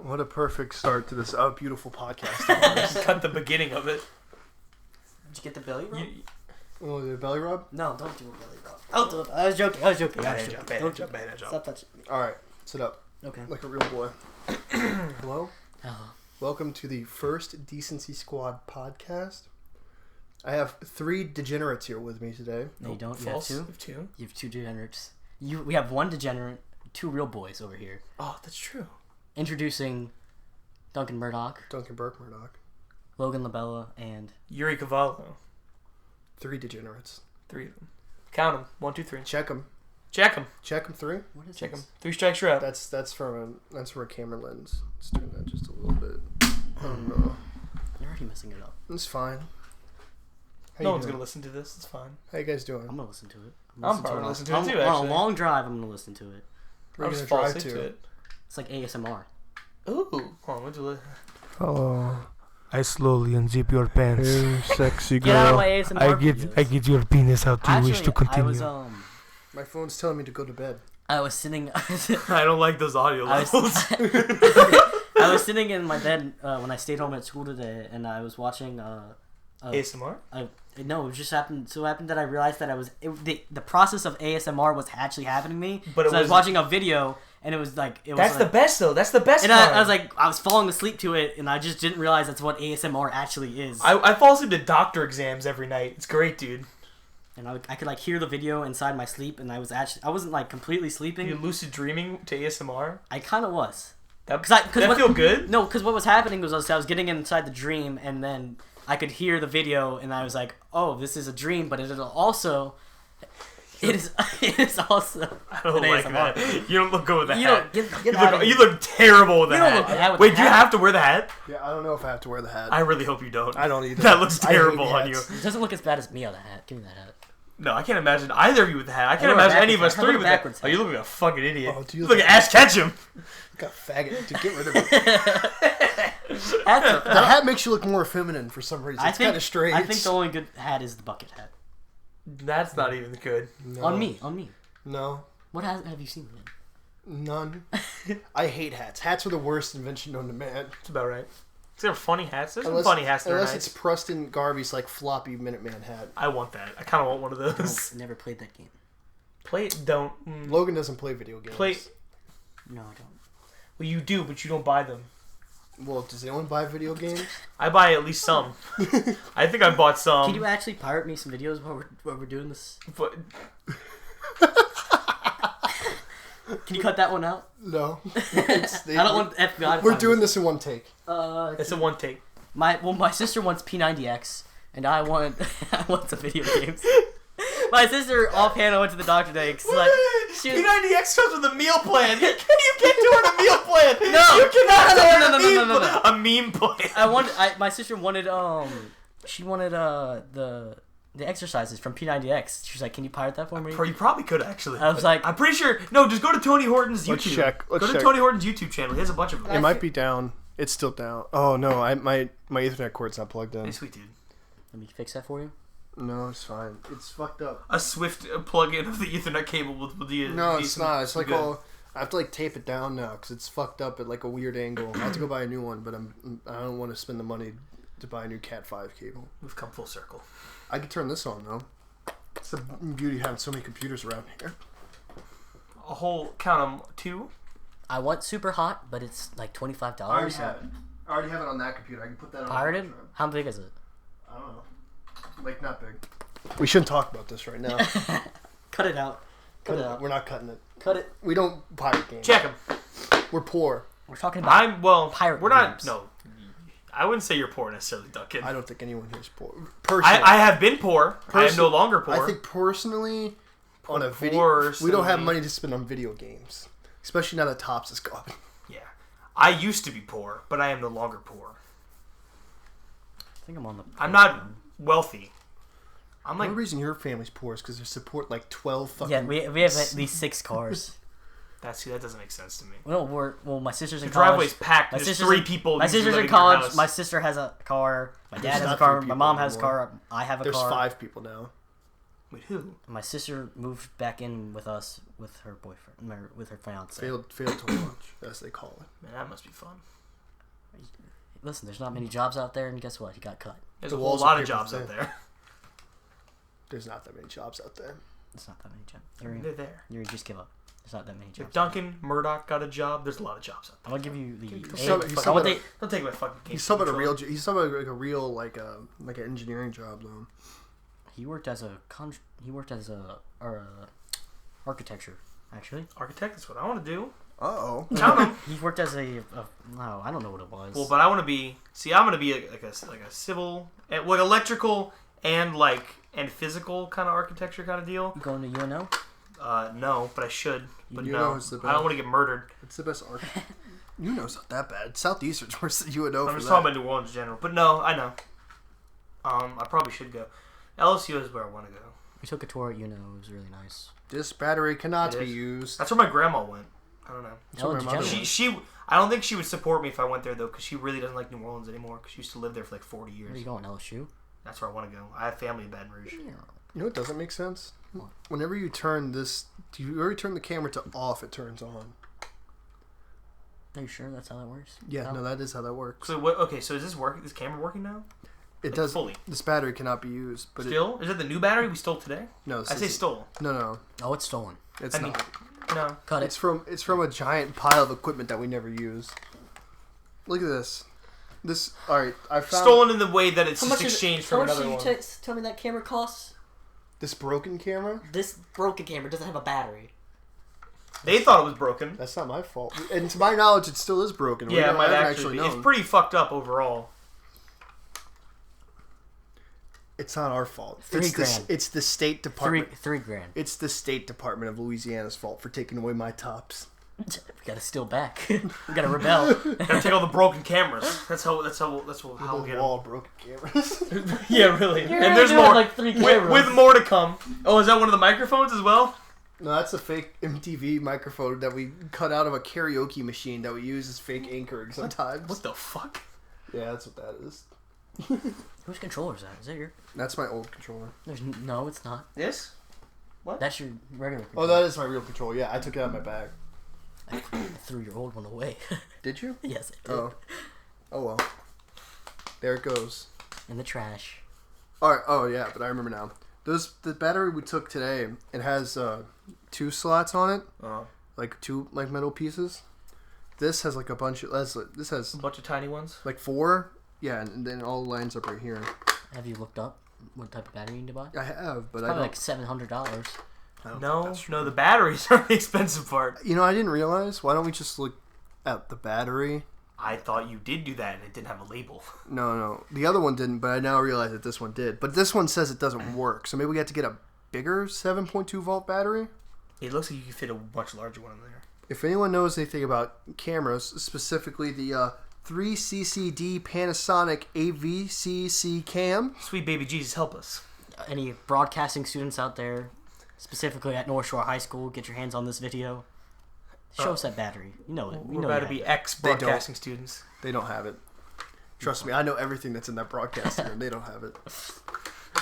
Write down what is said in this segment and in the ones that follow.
What a perfect start to this beautiful podcast. Just cut the beginning of it. Did you get the belly rub? Oh, the belly rub? No, don't do a belly rub. I'll do it. I was joking. Bad job. Stop touching me. Alright, sit up. Okay. Like a real boy. Hello? Hello. Welcome to the first Decency Squad podcast. I have 3 degenerates here with me today. No, you don't. False. You have 2? You have 2 degenerates. We have 1 degenerate, 2 real boys over here. Oh, that's true. Introducing Duncan Murdoch, Duncan Burke Murdoch. Logan Labella, and Uri Cavallo. 3 degenerates. 3 of them. Count them. 1, 2, 3. Check them. Check them. Check them 3. what is Check this? them. 3 strikes, you're out. That's from a camera lens. Let's do that just a little bit. I don't know. You're already messing it up. It's fine. No one's gonna listen to this. It's fine. How you guys doing? I'm gonna listen to it. I'm probably gonna listen to it too, On actually. a long drive, I'm gonna listen to it. We're I'll gonna just fall drive asleep to to it. it. It's like ASMR. Ooh. Hold on, what'd you listen? Hello. I slowly unzip your pants. Hey, sexy Get out of girl. my ASMR videos. I get your penis out. Do you wish to continue? My phone's telling me to go to bed. I was sitting. I don't like those audio I levels. I was sitting in my bed when I stayed home at school today, and I was watching. ASMR? No, it just happened that I realized that the process of ASMR was actually happening to me. But I was watching a video, and it was like That's the best though. That's the best And part. I was like, I was falling asleep to it, and I just didn't realize that's what ASMR actually is. I fall asleep to doctor exams every night. It's great, dude. And I could like hear the video inside my sleep, and I wasn't like completely sleeping. You lucid dreaming to ASMR? I kind of was. That what, feel good? No, because what was happening was I was getting inside the dream, and then I could hear the video, and I was like, "Oh, this is a dream," but it is also. It is also. I don't an like ASMR. that. You don't look good with the You hat. don't get out of You here. look terrible with the You don't hat. look bad with Wait, the do you hat. have to wear the hat? Yeah, I don't know if I have to wear the hat. I really hope you don't. I don't either. That looks I hate terrible on you. hats. It doesn't look as bad as me on the hat. Give me that hat. No, I can't imagine either of you with the hat. I can't wear a imagine any of backwards us hat. I 3 wear a with that. backwards Oh, you look like a fucking idiot. Oh, do you you look like Ash Ketchum. Like a faggot. Dude, get rid of it. Hats The hat makes you look more feminine for some reason. It's kind of strange. I think the only good hat is the bucket hat. That's not even good. No. On me. No. What hat have you seen, man? None. I hate hats. Hats are the worst invention known to man. That's about right. Is there funny hats? There's some funny hats that are Unless nice. it's Preston Garvey's like floppy Minuteman hat. I want that. I kind of want one of those. I never played that game. Play it. Don't. Logan doesn't play video games. Play. No, I don't. Well, you do, but you don't buy them. Well, does anyone buy video games? I buy at least some. I think I bought some. Can you actually pirate me some videos while we're doing this? But Can you cut that one out? No. I don't want FBI to We're find doing this. this in one take. it's a one take. My sister wants P90X, and I want some video games. My sister offhand went to the doctor today because like P90X comes with a meal plan. You can't do it a meal plan. No. You cannot No. a meme plan. My sister wanted she wanted the exercises from P90X. She was like, "Can you pirate that for me?" You probably could actually. I was like, I'm pretty sure. No, just go to Tony Horton's Let's YouTube. check. Let's Go to check. Tony Horton's YouTube channel. He has a bunch of them. It might be down. It's still down. Oh no, my Ethernet cord's not plugged in. Hey, sweet dude. "Let me fix that for you." No, it's fine. It's fucked up. A Swift plug-in of the Ethernet cable with the. No, it's not. It's like good. all. I have to like tape it down now because it's fucked up at like a weird angle. I have to go buy a new one, but I don't want to spend the money to buy a new Cat 5 cable. We've come full circle. I could turn this on though. It's the beauty of having so many computers around here. A whole count them 2. I want Super Hot, but it's like $25. I already have it on that computer. I can put that on. Pirated? How big is it? I don't know. Like not big. We shouldn't talk about this right now. Cut it out. Cut it out. We're not cutting it. Cut it. We don't pirate games. Check them. We're poor. We're talking about pirate We're not. games. No, I wouldn't say you're poor necessarily, Duncan. I don't think anyone here is poor. Personally, I have been poor. I am no longer poor. I think personally, on a video, Personally. we don't have money to spend on video games, especially now that Topps is gone. Yeah, I used to be poor, but I am no longer poor. I think I'm on the. I'm not wealthy. I'm The like only reason your family's poor is because they support like 12 fucking. Yeah, we have at least 6 cars. that doesn't make sense to me. Well, my sister's in The college. driveway's packed. My There's sister's 3 in- people. My usually sister's in living in your college. house. My sister has a car. My dad There's has a not car. 3 My people mom has a anymore. car. I have a There's car. 5 people now. Wait, who? My sister moved back in with us with her boyfriend, with her fiance. Failed to launch, as they call it. Man, that must be fun. Listen, there's not many jobs out there, and guess what? He got cut. There's The a whole walls lot of of paper jobs out thin. there. There's not that many jobs out there. It's not that many jobs. They're there. You just give up. There's not that many If jobs. Duncan Murdoch got a job, there's a lot of jobs out there. I'll give you the. He's talking Don't take my fucking case. He's talking about a real. He's talking about like a real like an engineering job though. He worked as a architecture actually. Architect is what I want to do. Uh-oh. Count him. He worked as no, I don't know what it was. Well, but I want to be. See, I'm gonna be like a civil, like electrical and physical kind of architecture kind of deal. You going to UNO? No, but I should. But UNO no, is the I don't want to get murdered. It's the best art. UNO's not that bad. Southeastern's worse than UNO. I'm just talking about New Orleans in general. But no, I know. I probably should go. LSU is where I want to go. We took a tour at UNO. It was really nice. This battery cannot It be is. used. That's where my grandma went. I don't know. Ellen my mother DeGeneres. She I don't think she would support me if I went there though, because she really doesn't like New Orleans anymore. Because she used to live there for like 40 years. Where are you going? LSU? That's where I want to go. I have family in Baton Rouge. Yeah. You know what doesn't make sense? What? Whenever you turn this, do you ever turn the camera to off? It turns on. Are you sure that's how that works? Yeah, Oh. no, that is how that works. So what? Okay, so is this working? Is this camera working now? It Like, does. fully. This battery cannot be used, but Still? Is it the new battery we stole today? no. I say stole. No, Oh, it's stolen. it's I mean- not. No. Cut it. It's from a giant pile of equipment that we never use. Look at this. This all right. I found Stolen in the way that it's just exchanged from another one. Tell me that camera costs? this broken camera. This broken camera doesn't have a battery. They thought it was broken. That's not my fault. And to my knowledge, it still is broken. Yeah, it might I haven't actually be. known. It's pretty fucked up overall. It's not our fault. $3,000. It's the State Department. $3,000. It's the State Department of Louisiana's fault for taking away my tops. We gotta steal back. We gotta rebel. Gotta take all the broken cameras. That's how we'll get them. Wall broken cameras. Yeah, really. You're And there's doing more. like 3 cameras. With more to come. Oh, is that one of the microphones as well? No, that's a fake MTV microphone that we cut out of a karaoke machine that we use as fake anchoring sometimes. What the fuck? Yeah, that's what that is. Whose controller is that? Is that your? That's my old controller. No, it's not. This? That's your regular Oh, controller. that is my real controller. Yeah, I took it out of my bag. I threw your old one away. Did you? Yes, I did. Oh well. There it goes. In the trash. All right. Oh yeah, but I remember now. The battery we took today, it has 2 slots on it, like 2 like metal pieces. This has like a bunch of this has A bunch of tiny ones. like 4. Yeah, and then it all lines up right here. Have you looked up what type of battery you need to buy? I have, but I Probably don't. like $700. I don't think No, that's true. no, the batteries are the expensive part. You know, I didn't realize. Why don't we just look at the battery? I thought you did do that and it didn't have a label. No. The other one didn't, but I now realize that this one did. But this one says it doesn't work. So maybe we have to get a bigger 7.2 volt battery? It looks like you can fit a much larger one in there. If anyone knows anything about cameras, specifically the 3CCD Panasonic AVCC cam, Sweet baby Jesus, help us. Any broadcasting students out there, specifically at North Shore High School, get your hands on this video. Show us that battery. You know it. We're about to be ex-broadcasting students. they don't have it. Trust me, I know everything that's in that broadcaster, and they don't have it.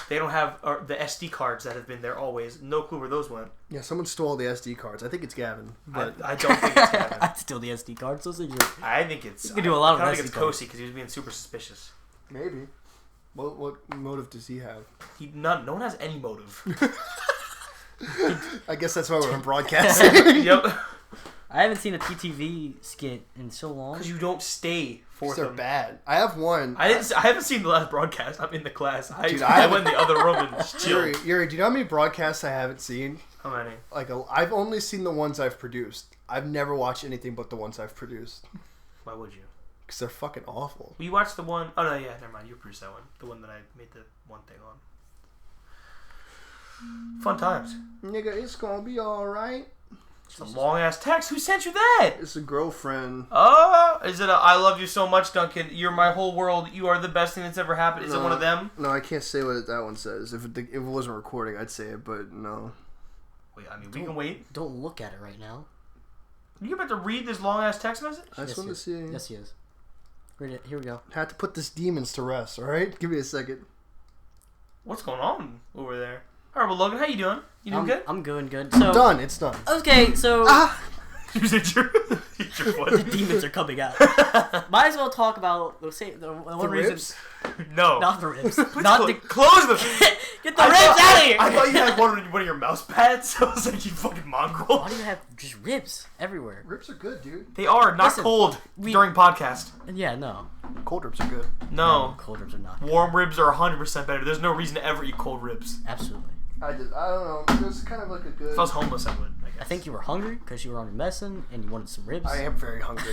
They don't have the SD cards that have been there always. No clue where those went. Yeah, someone stole the SD cards. I think it's Gavin, but I don't think it's Gavin. I'd steal the SD cards. Those are your... I think it's... You could do a lot of I don't think SD it's cards. Kosi because he was being super suspicious. maybe. What motive does he have? No one has any motive. I guess that's why we're on broadcasting. Yep. I haven't seen a TTV skit in so long. Because you don't stay for They're them. bad. I have one. I haven't seen the last broadcast. I'm in the class. Dude, I went in the other room and just chilled. Yuri, do you know how many broadcasts I haven't seen? How many? I've only seen the ones I've produced. I've never watched anything but the ones I've produced. Why would you? Because they're fucking awful. Well, you watched the one... Oh, no, yeah, never mind. You produced that one. The one that I made the one thing on. Fun times. Nigga, it's gonna be alright. It's a long-ass text. Who sent you that? It's a girlfriend. Oh, is it a I love you so much, Duncan? You're my whole world. You are the best thing that's ever happened. Is it one of them? No, I can't say what that one says. If it wasn't recording, I'd say it, but no. Wait, I mean, we can wait. Don't look at it right now. You about to read this long-ass text message? I just Yes, wanted to see. Yes, he is. Read it. Here we go. Had to put this demons to rest, alright? Give me a second. What's going on over there? All right, well, Logan, how you doing? You doing good? I'm doing good. So Done. It's done. okay, so You said your foot. the demons are coming out. Might as well talk about the one reason. Ribs? No. Not the ribs. Not the. Close the... Get the ribs out of here! I thought you had one of your mouse pads. I was like, you fucking mongrel. Why do you have just ribs everywhere? Ribs are good, dude. They are not Listen, cold during podcast. Yeah, no. Cold ribs are good. No. Cold ribs are not. Warm ribs are 100% better. There's no reason to ever eat cold ribs. Absolutely. I don't know. It was kind of like a good. If I was homeless, I would. I think you were hungry because you were on your medicine and you wanted some ribs. I am very hungry.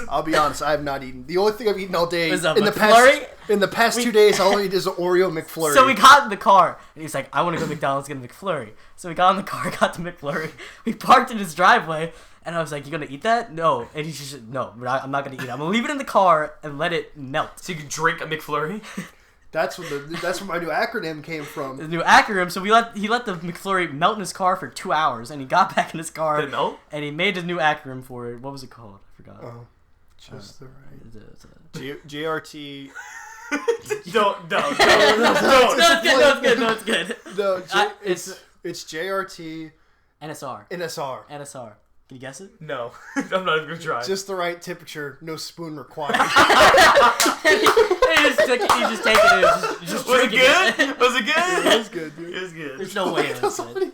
I'll be honest. I have not eaten. The only thing I've eaten all day Was a in the past 2 days, all I eat is an Oreo McFlurry. So we got in the car, and he's like, I want to go to McDonald's get a McFlurry. So we got in the car, got the McFlurry. We parked in his driveway, and I was like, you going to eat that? No. And he's just, no, I'm not going to eat it. I'm going to leave it in the car and let it melt. So you can drink a McFlurry? That's where my new acronym came from. The new acronym, so he let the McFlurry melt in his car for 2 hours, and he got back in his car. Did it melt? And he made a new acronym for it. What was it called? I forgot. Oh, just the right. JRT. Don't. No, it's good. No, it's good. No, it's JRT NSR. NSR. NSR. Can you guess it? No. I'm not even going to try. Just the right temperature, no spoon required. He just take it and just Was it drinking good? Was it good? It was good, dude. It was good. There's no way it was good.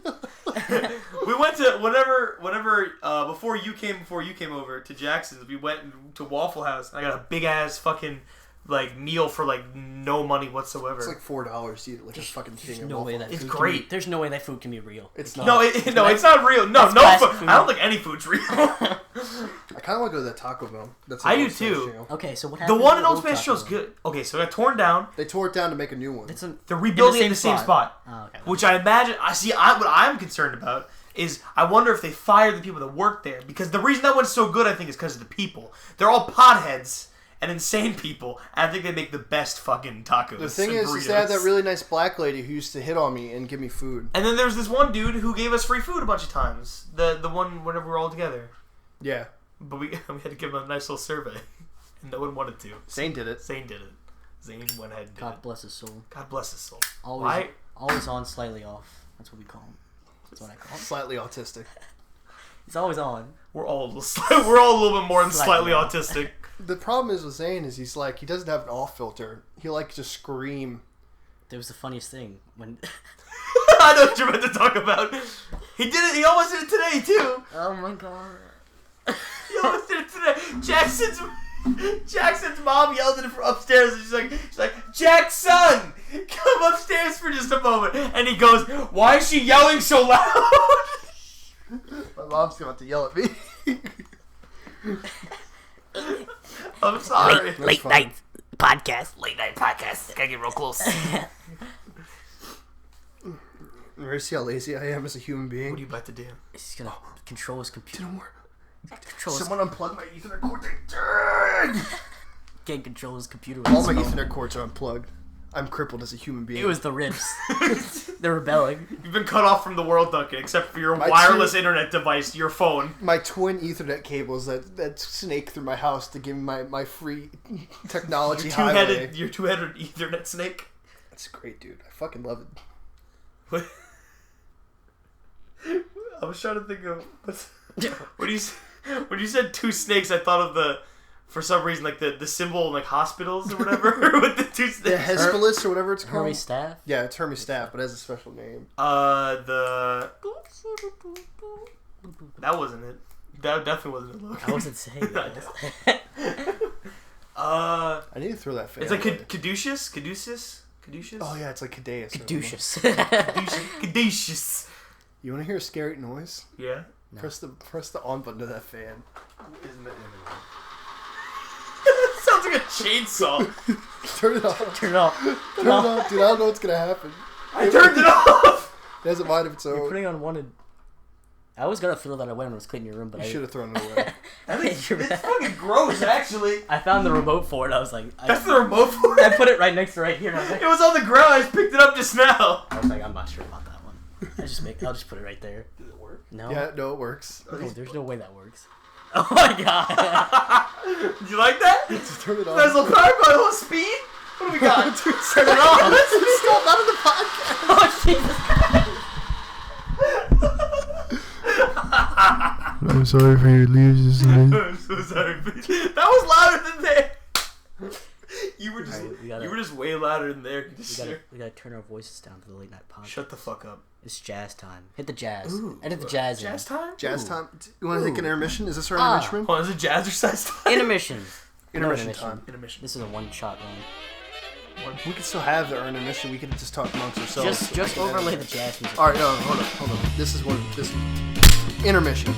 We went to whenever before you came over to Jackson's, we went to Waffle House. And I got a big ass fucking like meal for like no money whatsoever. It's like $4 to eat like a fucking thing. There's no way that It's food great. There's no way that food can be real. It's not. No, it's not real. No, It's no plastic food. food. I don't think any food's real. I kind of want to go to that Taco Bell. That's I an do Old Smash too. Jail. Okay, so what The happened? one to in the Old old Smash Taco Show's Bell? good. Okay, so it got torn down. They tore it down to make a new one. They're rebuilding it in the same spot. Oh, okay. Which I imagine. What I'm concerned about is I wonder if they fired the people that work there, because the reason that one's so good, I think, is because of the people. They're all potheads and insane people, and I think they make the best fucking tacos. The thing and is they had that burritos. really nice black lady who used to hit on me and give me food. And then there's this one dude who gave us free food a bunch of times. The one whenever we were all together. Yeah. But we had to give him a nice little survey. And no one wanted to. Zane did it. Zane did it. Zane went ahead and did God it. bless his soul. God bless his soul. Always on, slightly off. That's what we call him. That's what I call him. Slightly autistic. He's always on. We're all a little bit more than slightly autistic. The problem is with Zane is he doesn't have an off filter. He likes to scream. There was the funniest thing when. I know what you're about to talk about. He did it. He almost did it today too. Oh my god. He almost did it today. Jackson's mom yelled at him from upstairs, and she's like, Jackson, come upstairs for just a moment. And he goes, why is she yelling so loud? My mom's about to yell at me. I'm sorry. Late night podcast. Late night podcast. Gotta get real close. Ready to see how lazy I am as a human being? What are you about to do? He's gonna control his computer. Didn't work. Control his, Someone unplugged my Ethernet cord. can't control his computer. with All his my phone. Ethernet cords are unplugged. I'm crippled as a human being. It was the ribs. They're rebelling. You've been cut off from the world, Duncan, except for your My wireless internet device, your phone. my twin Ethernet cables that snake through my house to give me my free technology highway. Your two-headed Ethernet snake. That's great, dude. I fucking love it. What? I was trying to think of when you said two snakes. I thought of for some reason like the symbol in like hospitals or whatever with the two snakes. The Hesperus or whatever it's called. Hermes staff. Yeah, it's Hermes staff, but it has a special name. That wasn't it. That definitely wasn't it. Logan. I wasn't saying that. I need to throw that fan. It's like away. caduceus. Oh yeah, it's like Caduceus. Caduceus. Caduceus. You want to hear a scary noise? Yeah. No. Press the on button to that fan. Sounds like a chainsaw. Turn it off. Turn it off. Turn it off, dude. I don't know what's gonna happen. I turned it off. It doesn't mind if it's You're own. putting on wanted. I was gonna throw that away when I was cleaning your room, but You I should have thrown it away. It's fucking gross, actually. I found the remote for it. I was like, That's the remote for I it. put it right next to right here. And I was like, It was on the ground. I just picked it up just now. I'm not sure about that one. I'll just put it right there. Does it work? No. Yeah, no, it works. No, there's no way that works. Oh my god. Did you like that? Just turn it Nice off. little power by little speed. What do we got? Turn it off. It's still not in the podcast. Oh, Jesus Christ. I'm sorry for your leaves. I'm so sorry. That was louder than there. You were just way louder than there. We gotta turn our voices down for the late night podcast. Shut the fuck up. It's jazz time. Hit the jazz. Ooh, Edit the jazz in. Jazz time? Jazz time. You want to take an intermission? Is this our intermission? Oh, is it jazzercise time? Intermission. Intermission time. Intermission. This is a one-shot run. We could still have the intermission. We could just talk amongst ourselves. Just overlay the jazz music. All right, no, hold on. This is intermission.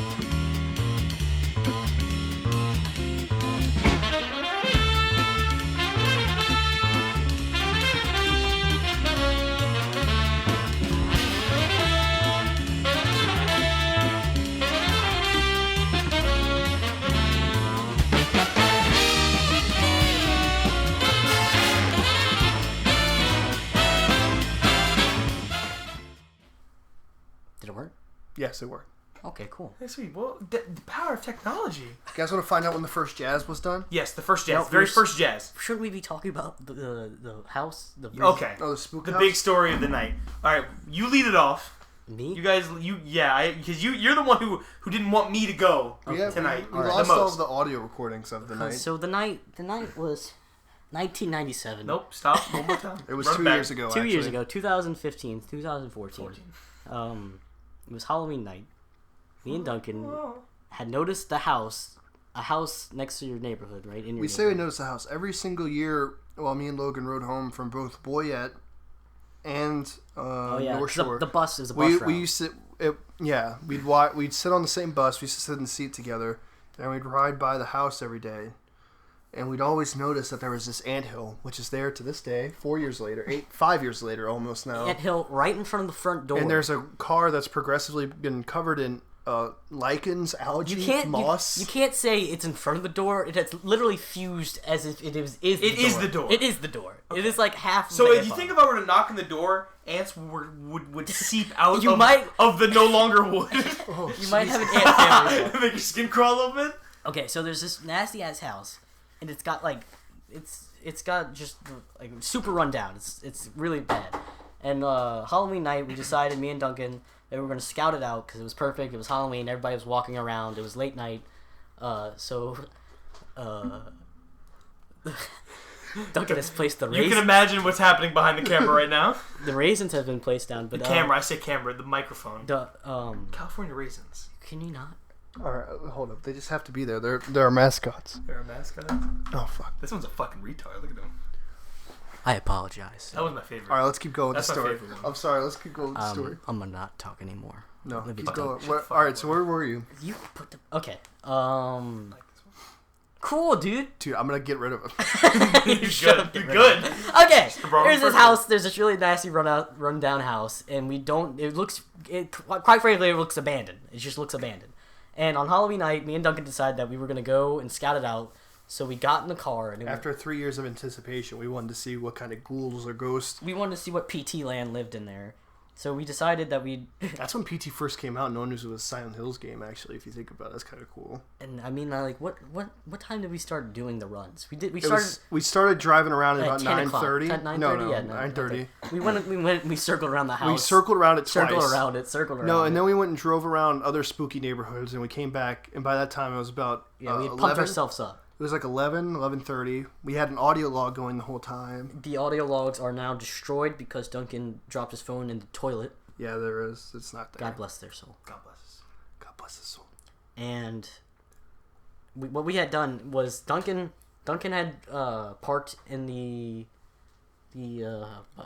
Did it work? Yes, it worked. Okay, cool. Hey, sweet. Well, the power of technology. You guys want to find out when the first jazz was done? Yes, the first jazz. No, Very first jazz. Should we be talking about the house? Okay. Oh, the Spook The house? big story of the night. All right, you lead it off. Me? You guys, because you're the one who didn't want me to go tonight. We lost all of the audio recordings of the night. So the night was 1997. Nope, stop. One more time. It was Run 2 back. years ago, 2 years actually. ago, 2015, 2014. It was Halloween night. Me and Duncan had noticed a house next to your neighborhood, right? In your We say we noticed the house every single year while me and Logan rode home from both Boyette and North Shore. The bus is a bus route. We used to, we'd sit on the same bus. We used to sit in the seat together, and we'd ride by the house every day. And we'd always notice that there was this anthill, which is there to this day, 5 years later almost now. Anthill right in front of the front door. And there's a car that's progressively been covered in lichens, algae, moss. You can't say it's in front of the door. It has literally fused as if it is the door. It is the door. Okay. It is like half. So if you think if I were to knock on the door, ants would seep out You of the no longer wood. You might have an ant family. Make your skin crawl a little bit. Okay, so there's this nasty ass house, and it's got like it's got just like super rundown. It's really bad. And Halloween night, we decided, me and Duncan, that we were gonna scout it out because it was perfect. It was Halloween. Everybody was walking around. It was late night. Duncan has placed the raisins. You can imagine what's happening behind the camera right now. The raisins have been placed down, but the camera. I say camera. The microphone. California raisins. Can you not? All right, hold up. They just have to be there. They're our mascots. They're a mascot. Oh fuck. This one's a fucking retard. Look at him. I apologize. That was my favorite. All right, let's keep going with That's the story. my favorite one. I'm sorry. Let's keep going with the story. I'm gonna not talk anymore. No, Let me keep talk. going. All right, so where were you? You put the okay. Cool, dude. Dude, I'm gonna get rid of him. You're good. You're good. Okay, wrong there's this person. house. There's this really nasty rundown house, and quite frankly, it looks abandoned. It just looks abandoned. And on Halloween night, me and Duncan decided that we were gonna go and scout it out. So we got in the car, and After 3 years of anticipation, we wanted to see what kind of ghouls or ghosts. we wanted to see what PT land lived in there. So we decided that we'd. That's when PT first came out. No one knew it was a Silent Hills game. Actually, if you think about it, that's kind of cool. And I mean, like, what time did we start doing the runs? We started driving around at at about 10:00. 9:30. 9:30, No, yeah, 9:30. We circled around the house. We circled around it twice. Circled around it. No, and then we went and drove around other spooky neighborhoods, and we came back, and by that time it was about we had 11. pumped ourselves up. It was like 11:30. We had an audio log going the whole time. The audio logs are now destroyed because Duncan dropped his phone in the toilet. Yeah, there is. It's not there. God bless their soul. God bless. God bless his soul. And what we had done was Duncan had parked in the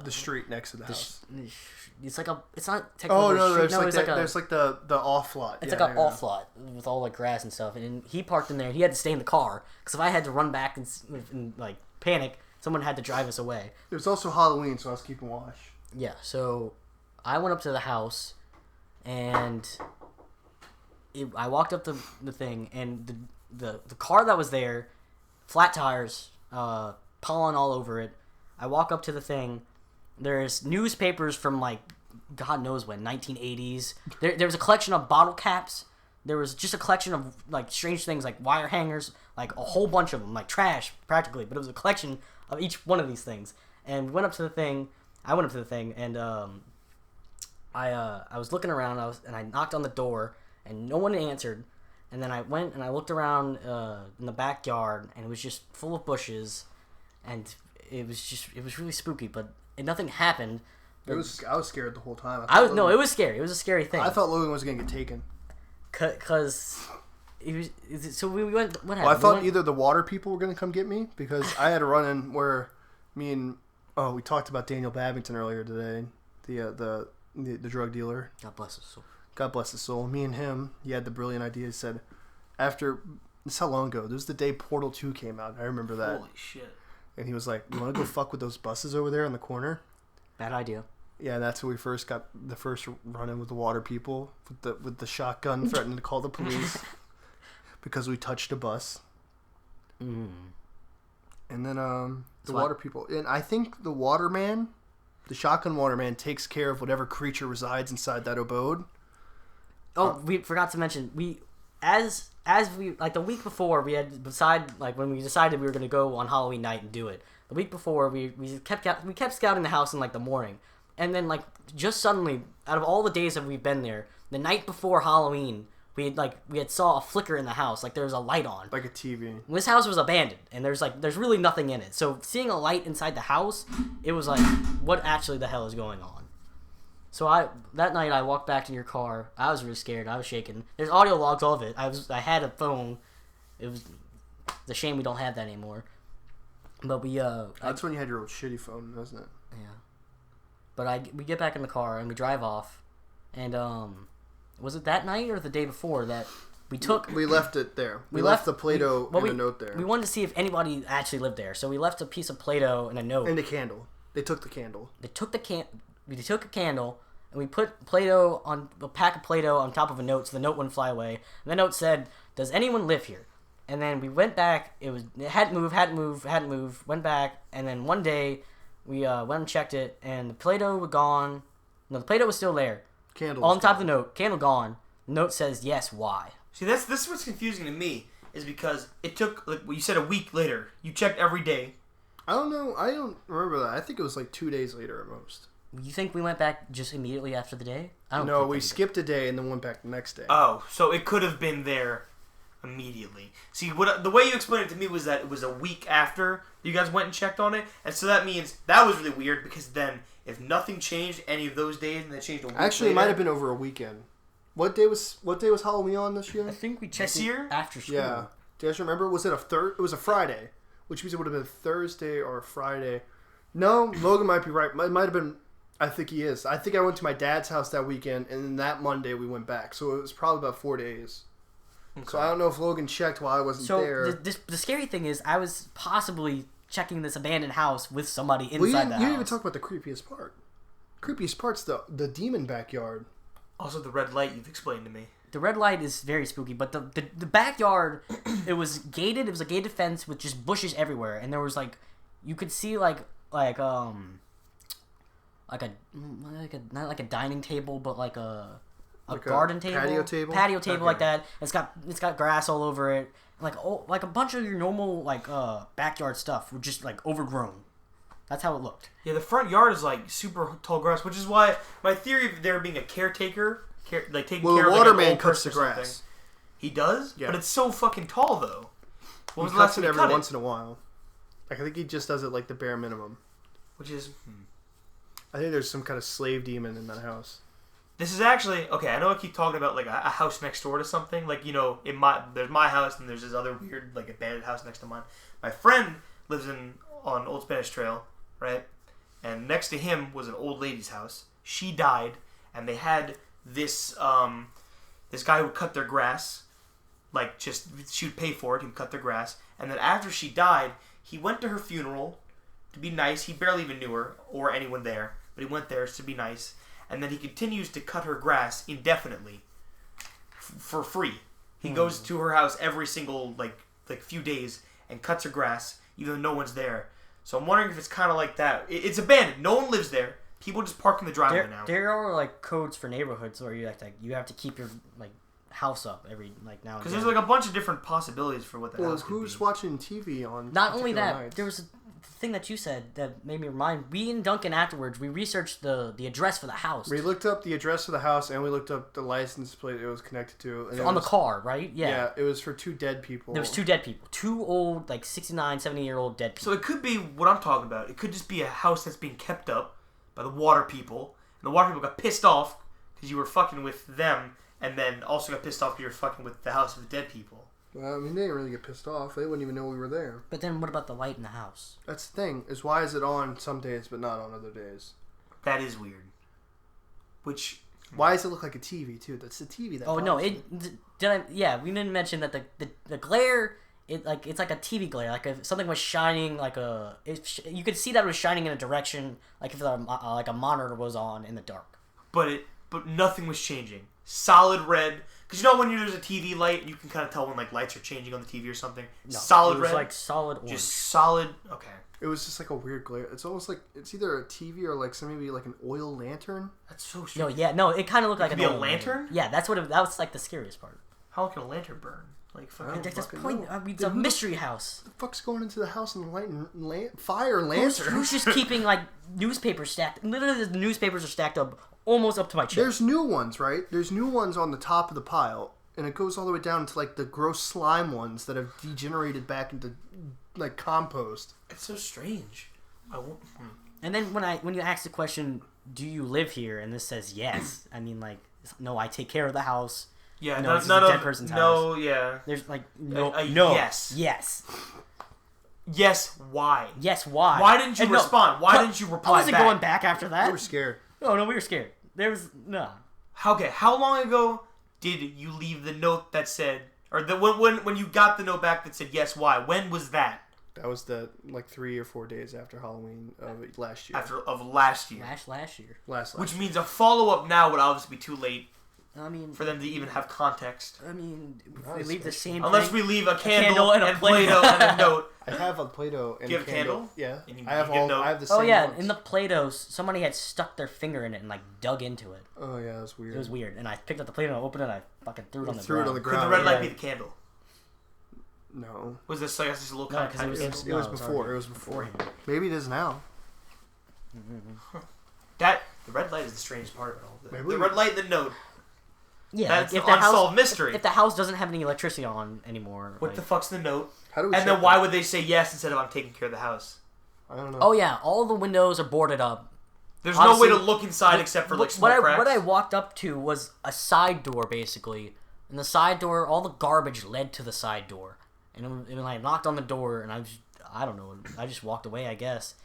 street next to the house. It's not technically Oh no, a street. there's like the off lot. It's like an off lot with all like grass and stuff. And he parked in there. He had to stay in the car because if I had to run back and like panic, someone had to drive us away. It was also Halloween, so I was keeping watch. Yeah, so I went up to the house, and I walked up the thing, and the car that was there, flat tires, pollen all over it. I walk up to the thing. There's newspapers from like God knows when, 1980s. There was a collection of bottle caps there was just a collection of like strange things, like wire hangers, like a whole bunch of them, like trash practically. But it was a collection of each one of these things. And we went up to the thing. I went up to the thing, and I was looking around. And I knocked on the door, and no one answered. And then I went and I looked around in the backyard, and it was just full of bushes, and it was really spooky. But nothing happened. I was scared the whole time. It was scary. It was a scary thing. I thought Logan was gonna get taken. Cause it was so we went. What happened? Well, I thought either the water people were gonna come get me because I had a run in where me and we talked about Daniel Babington earlier today, the drug dealer. God bless his soul. God bless his soul. Me and him, he had the brilliant idea. He said, after this is how long ago? This was the day Portal 2 came out. I remember that. Holy shit! And he was like, "You want to go fuck with those buses over there in the corner?" Bad idea. Yeah, that's when we first got the first run-in with the water people with the shotgun threatening to call the police because we touched a bus. Mm. And then the water people, and I think the waterman, the shotgun waterman, takes care of whatever creature resides inside that abode. Oh, we forgot to mention as we like the week before we had when we decided we were gonna go on Halloween night and do it. The week before we kept scouting the house in like the morning. And then, like, just suddenly, out of all the days that we've been there, the night before Halloween, we had saw a flicker in the house, like there was a light on. Like a TV. This house was abandoned, and there's really nothing in it. So seeing a light inside the house, it was like, what actually the hell is going on? So that night I walked back to your car. I was really scared. I was shaking. There's audio logs of it. I had a phone. It's a shame we don't have that anymore. But that's when you had your old shitty phone, wasn't it? Yeah. But we get back in the car and we drive off, and was it that night or the day before that we took? We left it there. We left the Play-Doh and a note there. We wanted to see if anybody actually lived there, so we left a piece of Play-Doh and a note. And a candle. They took the candle. We took a candle and we put Play-Doh on a pack of Play-Doh on top of a note, so the note wouldn't fly away. And the note said, "Does anyone live here?" And then we went back. It hadn't moved. Went back, and then one day. We went and checked it, and the Play-Doh was gone. No, the Play-Doh was still there. Candle. On top of the note. Candle gone. The note says, yes, why? See, this is what's confusing to me, is because it took, like you said, a week later. You checked every day. I don't know. I don't remember that. I think it was like 2 days later at most. You think we went back just immediately after the day? No, we skipped a day and then went back the next day. Oh, so it could have been there immediately. See, the way you explained it to me was that it was a week after you guys went and checked on it, and so that means that was really weird because then if nothing changed any of those days and they changed a week Actually, later, it might have been over a weekend. What day was Halloween on this year? I think we checked this year after school. Yeah. Do you guys remember? Was it It was a Friday, which means it would have been Thursday or Friday. No, Logan might be right. It might have been. I think he is. I think I went to my dad's house that weekend, and then that Monday we went back. So it was probably about 4 days. Okay. So I don't know if Logan checked while I wasn't there. The scary thing is, I was possibly checking this abandoned house with somebody inside the house. You didn't even talk about the creepiest part. Creepiest part's the demon backyard. Also, the red light you've explained to me. The red light is very spooky, but the backyard, it was gated. It was a gated fence with just bushes everywhere, and there was you could see like a not like a dining table, but like a garden table, patio table, okay. Like that. It's got grass all over it, like a bunch of your normal backyard stuff, were just overgrown. That's how it looked. Yeah, the front yard is super tall grass, which is why my theory of there being a caretaker, taking care of the waterman cuts the grass. He does, yeah. But it's so fucking tall though. When was the last time he cut it? Every once in a while. I think he just does it the bare minimum. Which is, I think there's some kind of slave demon in that house. This is actually okay. I know I keep talking about a house next door to something. There's my house and there's this other weird abandoned house next to mine. My friend lives on Old Spanish Trail, right? And next to him was an old lady's house. She died, and they had this this guy who would cut their grass, she would pay for it. He would cut their grass, and then after she died, he went to her funeral to be nice. He barely even knew her or anyone there, but he went there to be nice. And then he continues to cut her grass indefinitely for free. He goes to her house every single few days and cuts her grass, even though no one's there. So I'm wondering if it's kind of like that. It's abandoned. No one lives there. People just park in the driveway now. There are codes for neighborhoods where you have to keep your house up every now and Because then. there's like a bunch of different possibilities for what that house could who's be. watching TV on? Not only particular that, nights? there was a thing that you said that made me remind. We and Duncan afterwards, we researched the address for the house. We looked up the address of the house and we looked up the license plate it was connected to. And On the car, right? Yeah. Yeah, it was for 2 dead people. There was 2 dead people. 2 old, like 69, 70-year-old dead people. So it could be what I'm talking about. It could just be a house that's being kept up by the water people. And the water people got pissed off because you were fucking with them. And then also got pissed off because you were fucking with the house of the dead people. Well, I mean, they didn't really get pissed off. They wouldn't even know we were there. But then what about the light in the house? That's the thing, is why is it on some days but not on other days? That is weird. Which... Why does it look like a TV, too? That's the TV that... Oh, no, bothers me. yeah, we didn't mention that the glare... it's like a TV glare, like if something was shining, like you could see that it was shining in a direction, like if like a monitor was on in the dark. But nothing was changing. Solid red. Because you know when there's a TV light, you can kind of tell when like lights are changing on the TV or something. No, Solid it was red. like solid orange. Just solid. Okay. It was just like a weird glare. It's almost like it's either a TV or like maybe like an oil lantern. That's so strange. No, it kind of looked like could an be a old lantern? Yeah, that was like the scariest part. How can a lantern burn? Like fucking. That's fucking point. know. I mean, it's a mystery house. What the fuck's going into the house and lighting fire Who's lantern? just keeping like newspapers stacked? Literally, the newspapers are stacked up almost up to my chest. There's new ones, right? There's new ones on the top of the pile, and it goes all the way down to like the gross slime ones that have degenerated back into like compost. It's so strange. I won't. And then when you ask the question, "Do you live here?" and this says yes, I mean like, no, I take care of the house. Yeah, No, this is none a of dead person's no, yeah. There's like no, yes. yes. Why? Yes, why? Why didn't you And respond? Why didn't you reply I wasn't back? going back after that. They were scared. No, we were scared. There was no. Okay, how long ago did you leave the note that said, or when you got the note back that said yes, why? When was that? That was like 3 or 4 days after Halloween of last year. Of last year. Last year. Last Which year. means a follow up now would obviously be too late I mean, for them to even have context. if Not we leave the same Unless thing, we leave a candle and a and Play-Doh and a note. I have a Play-Doh and Do you have a candle? Yeah. And you I have get no- I have the same Oh yeah, ones. in the Play-Doh, somebody had stuck their finger in it and like dug into it. Oh yeah, that was weird. It was weird, and I picked up the Play-Doh, opened it, and I fucking threw it on the Threw it ground. on the Could ground. the red light yeah. be the candle? No. Was this like just a little No, kind 'cause of it was- candle? It was No, it was before. already It was before. beforehand. Maybe it is now. The red light is the strangest part of it all. Maybe The we- red light and the note. Yeah, That's like, the unsolved mystery. If the house doesn't have any electricity on anymore, What like, the fuck's the note? How do we? And check then why that? would they say yes instead of I'm taking care of the house? I don't know. Oh yeah, all the windows are boarded up. There's Honestly, no way to look inside except for like small cracks. What I walked up to was a side door basically, and the side door, all the garbage led to the side door, and I knocked on the door, and I don't know, I just walked away, I guess.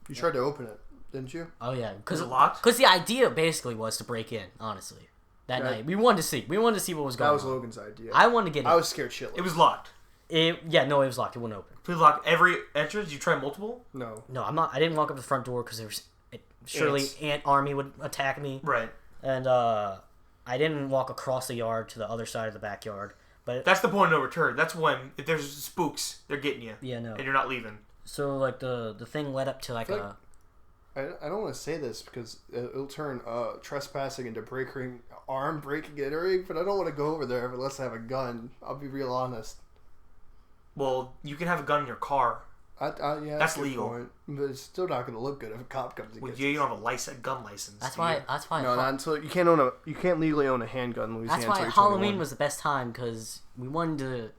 You tried to open it, didn't you? Oh yeah, Was it locked? Because the idea basically was to break in. Honestly, that Yeah. night we wanted to see what was going That on. was Logan's idea. I wanted to get in. I was scared shitless. It was locked. It was locked. It wouldn't open. Please lock every entrance. Did you try multiple? No. No, I'm not. I didn't walk up the front door because surely Ants. ant army would attack me. Right. And I didn't walk across the yard to the other side of the backyard. But That's the point of no return. That's when if there's spooks, they're getting you. yeah, no. And you're not leaving. So like the thing led up to like I feel a. I don't want to say this because it'll turn trespassing into arm breaking and entering, but I don't want to go over there unless I have a gun. I'll be real honest. Well, you can have a gun in your car. Yeah, That's a good legal. point, but it's still not going to look good if a cop comes and Well, gets you us. don't have a gun license. That's do why. you? That's why. No, not until you can't legally own a handgun in Louisiana. That's why until you're Halloween 21. was the best time because we wanted to.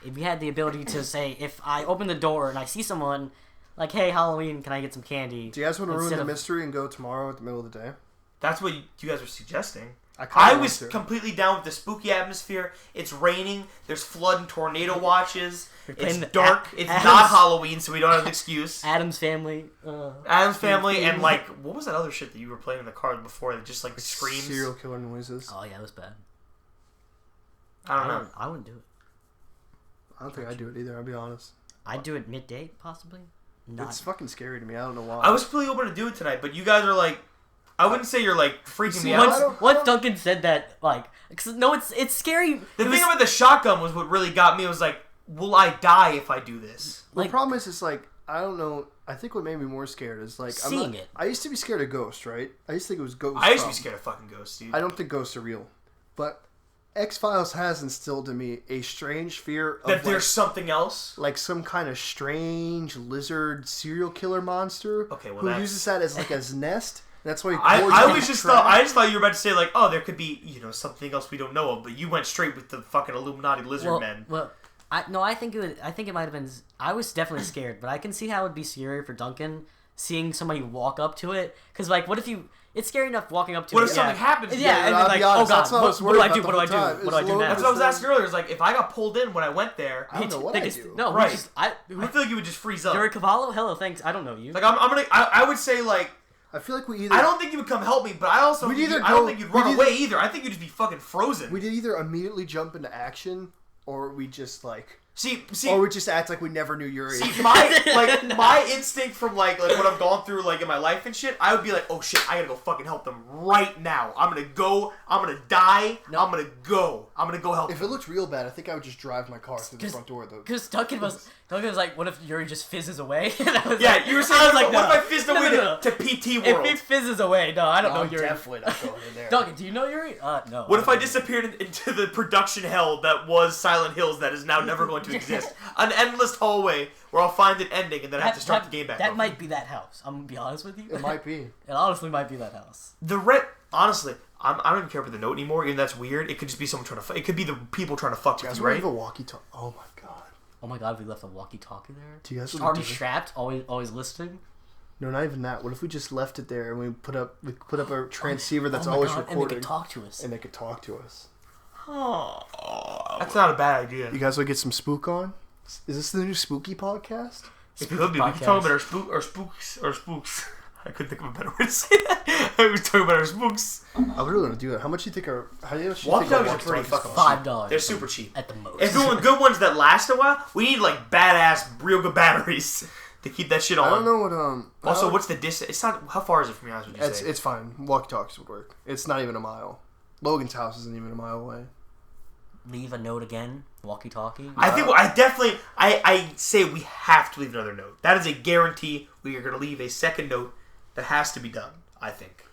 If we had the ability to say, if I open the door and I see someone, like, hey, Halloween, can I get some candy? Do you guys want to ruin Instead the of- mystery and go tomorrow at the middle of the day? That's what you guys were suggesting. kinda I want was to. completely down with the spooky atmosphere. It's raining. There's flood and tornado watches. It's playing the dark. It's Adams- not Halloween, so we don't have an excuse. Adam's Family. Adam's Family and like what was that other shit that you were playing in the car before that just like screams? Serial killer noises. Oh yeah, it was bad. I don't know. I wouldn't do it. I don't think I'd do it either. I'll be honest. I'd do it midday, possibly. Not. It's fucking scary to me. I don't know why. I was completely open to do it tonight, but you guys are like, I wouldn't say you're like freaking See, me I out. don't- Once Duncan said that, like, 'cause no, it's scary. The It thing was- about the shotgun was what really got me. It was like, will I die if I do this? The like- problem is, it's like I don't know. I think what made me more scared is like Seeing it. I used to be scared of ghosts, right? I used to think it was ghosts. I used to be scared of fucking ghosts, dude. I don't think ghosts are real, but X-Files has instilled in me a strange fear of That there's something else? like some kind of strange lizard serial killer monster Okay, well, who that's... uses that as like his nest. That's why I just thought you were about to say like, oh, there could be, you know, something else we don't know of, but you went straight with the fucking Illuminati lizard men. Well, I think it might have been. I was definitely scared, but I can see how it would be scary for Duncan seeing somebody walk up to it. Because like, what if you? It's scary enough walking up to it. What if something happens? Yeah, and then like, oh god, what do I do? What do I do? What do I do now? That's what I was asking earlier. It's like if I got pulled in when I went there, I don't know what I do. No, right? I feel like you would just freeze up. Yuri Cavallo, hello, thanks. I don't know you. Like I would say like. I feel like we either. I don't think you would come help me, but I also. I don't think you'd run away either. I think you'd just be fucking frozen. We'd either immediately jump into action, or we just like. See, or we just act like we never knew Uri. See, my instinct from like what I've gone through like in my life and shit, I would be like, oh shit, I gotta go fucking help them right now. I'm gonna die. No. I'm gonna go help them. If it looked real bad, I think I would just drive my car through the front door though. Because Duncan was like, what if Uri just fizzes away? You were saying like, what if I fizzed away to PT World? If he fizzes away, no, I don't know Yuri. Definitely not going in there. Duncan, do you know Yuri? No. What if I disappeared into the production hell that was Silent Hills that is now never going to exist? An endless hallway where I'll find an ending and then I have to start the game back. That might be that house. I'm gonna be honest with you. It might be. It honestly might be that house. Honestly, I don't even care about the note anymore. Even that's weird. It could just be someone trying to. It could be the people trying to fuck with you, right? Leave a walkie-talkie. Oh my god. Oh my god, we left a walkie-talkie there. Do you guys already strapped? Always listening. No, not even that. What if we just left it there and we put up a transceiver that's always recording, and they could talk to us. Oh, that's not a bad idea. You guys want to get some Spook on? Is this the new Spooky podcast? It could be. We can talk about our spooks. I couldn't think of a better way to say that. I was talking about our spooks. I really want to do that. How much do you think are? Walkie-talkies are pretty fucking $5. They're super cheap at the most. If we want good ones that last a while, we need like badass, real good batteries to keep that shit on. I don't know what Also, what's the distance? It's not. How far is it from your house? Would you say? It's fine. Walkie-talkies would work. It's not even a mile. Logan's house isn't even a mile away. Leave a note again. Walkie-talkie. I say we have to leave another note. That is a guarantee. We are going to leave a second note that has to be done. I think.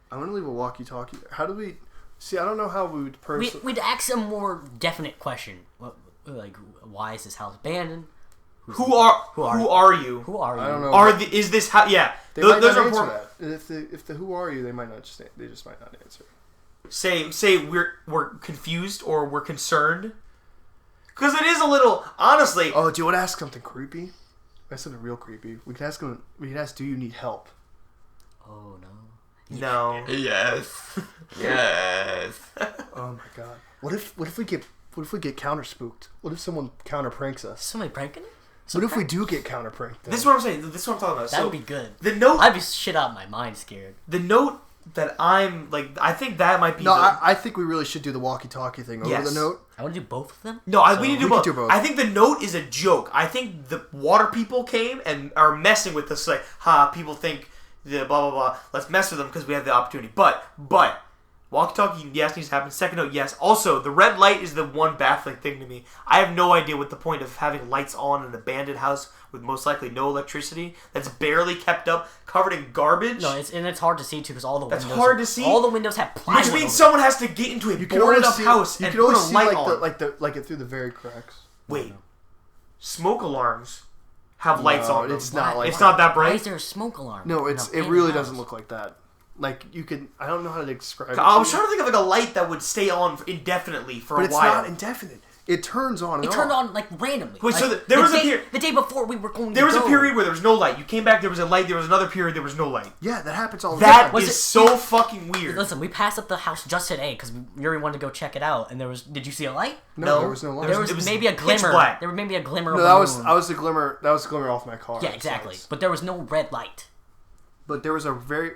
I'm going to leave a walkie-talkie. How do we? See, I don't know how we would personally. We'd ask a more definite question. Like, why is this house abandoned? Who are you? Who are you? I don't know. Is this how? Yeah, those are important. If the who are you, they just might not answer. Say we're confused or we're concerned, because it is a little honestly. Oh, do you want to ask something creepy? That's something real creepy. We could ask him. We could ask, do you need help? Oh no. No. Yes. Yes. Oh my god. What if we get counter spooked? What if someone counter pranks us? Somebody pranking it? What if we do get counter pranked? This is what I'm saying. This is what I'm talking about. That would be good. The note. I'd be shit out of my mind scared. The note that I'm like, I think that might be. No, I think we really should do the walkie-talkie thing over the note. I want to do both of them. No, we need to do both. I think the note is a joke. I think the water people came and are messing with us. Like, people think the blah blah blah. Let's mess with them because we have the opportunity. But walkie-talkie, yes, needs to happen. Second note, yes. Also, the red light is the one baffling thing to me. I have no idea what the point of having lights on in an abandoned house with most likely no electricity that's barely kept up, covered in garbage. No, it's hard to see too because all the windows. That's hard to see. All the windows have plywood. Which means someone has to get into a boarded up house and put a light on. Like it through the very cracks. Wait, smoke alarms have lights on them. It's not like it's not that bright. Why is there a smoke alarm? No, it really doesn't look like that. Like you can, I don't know how to describe it. I was trying to think of like a light that would stay on indefinitely for a while. But it's not indefinite. It turns on and off. It turned on like randomly. Wait, like, so there was a period. The day before we were going. There was a period where there was no light. You came back, there was a light. There was another period, there was no light. Yeah, that happens all the time. That is so fucking weird. Listen, we passed up the house just today because Yuri wanted to go check it out, and there was. Did you see a light? No, there was no light. There was maybe a glimmer. There was maybe a glimmer. No, that was the glimmer. That was the glimmer off my car. Yeah, exactly. But there was no red light. But there was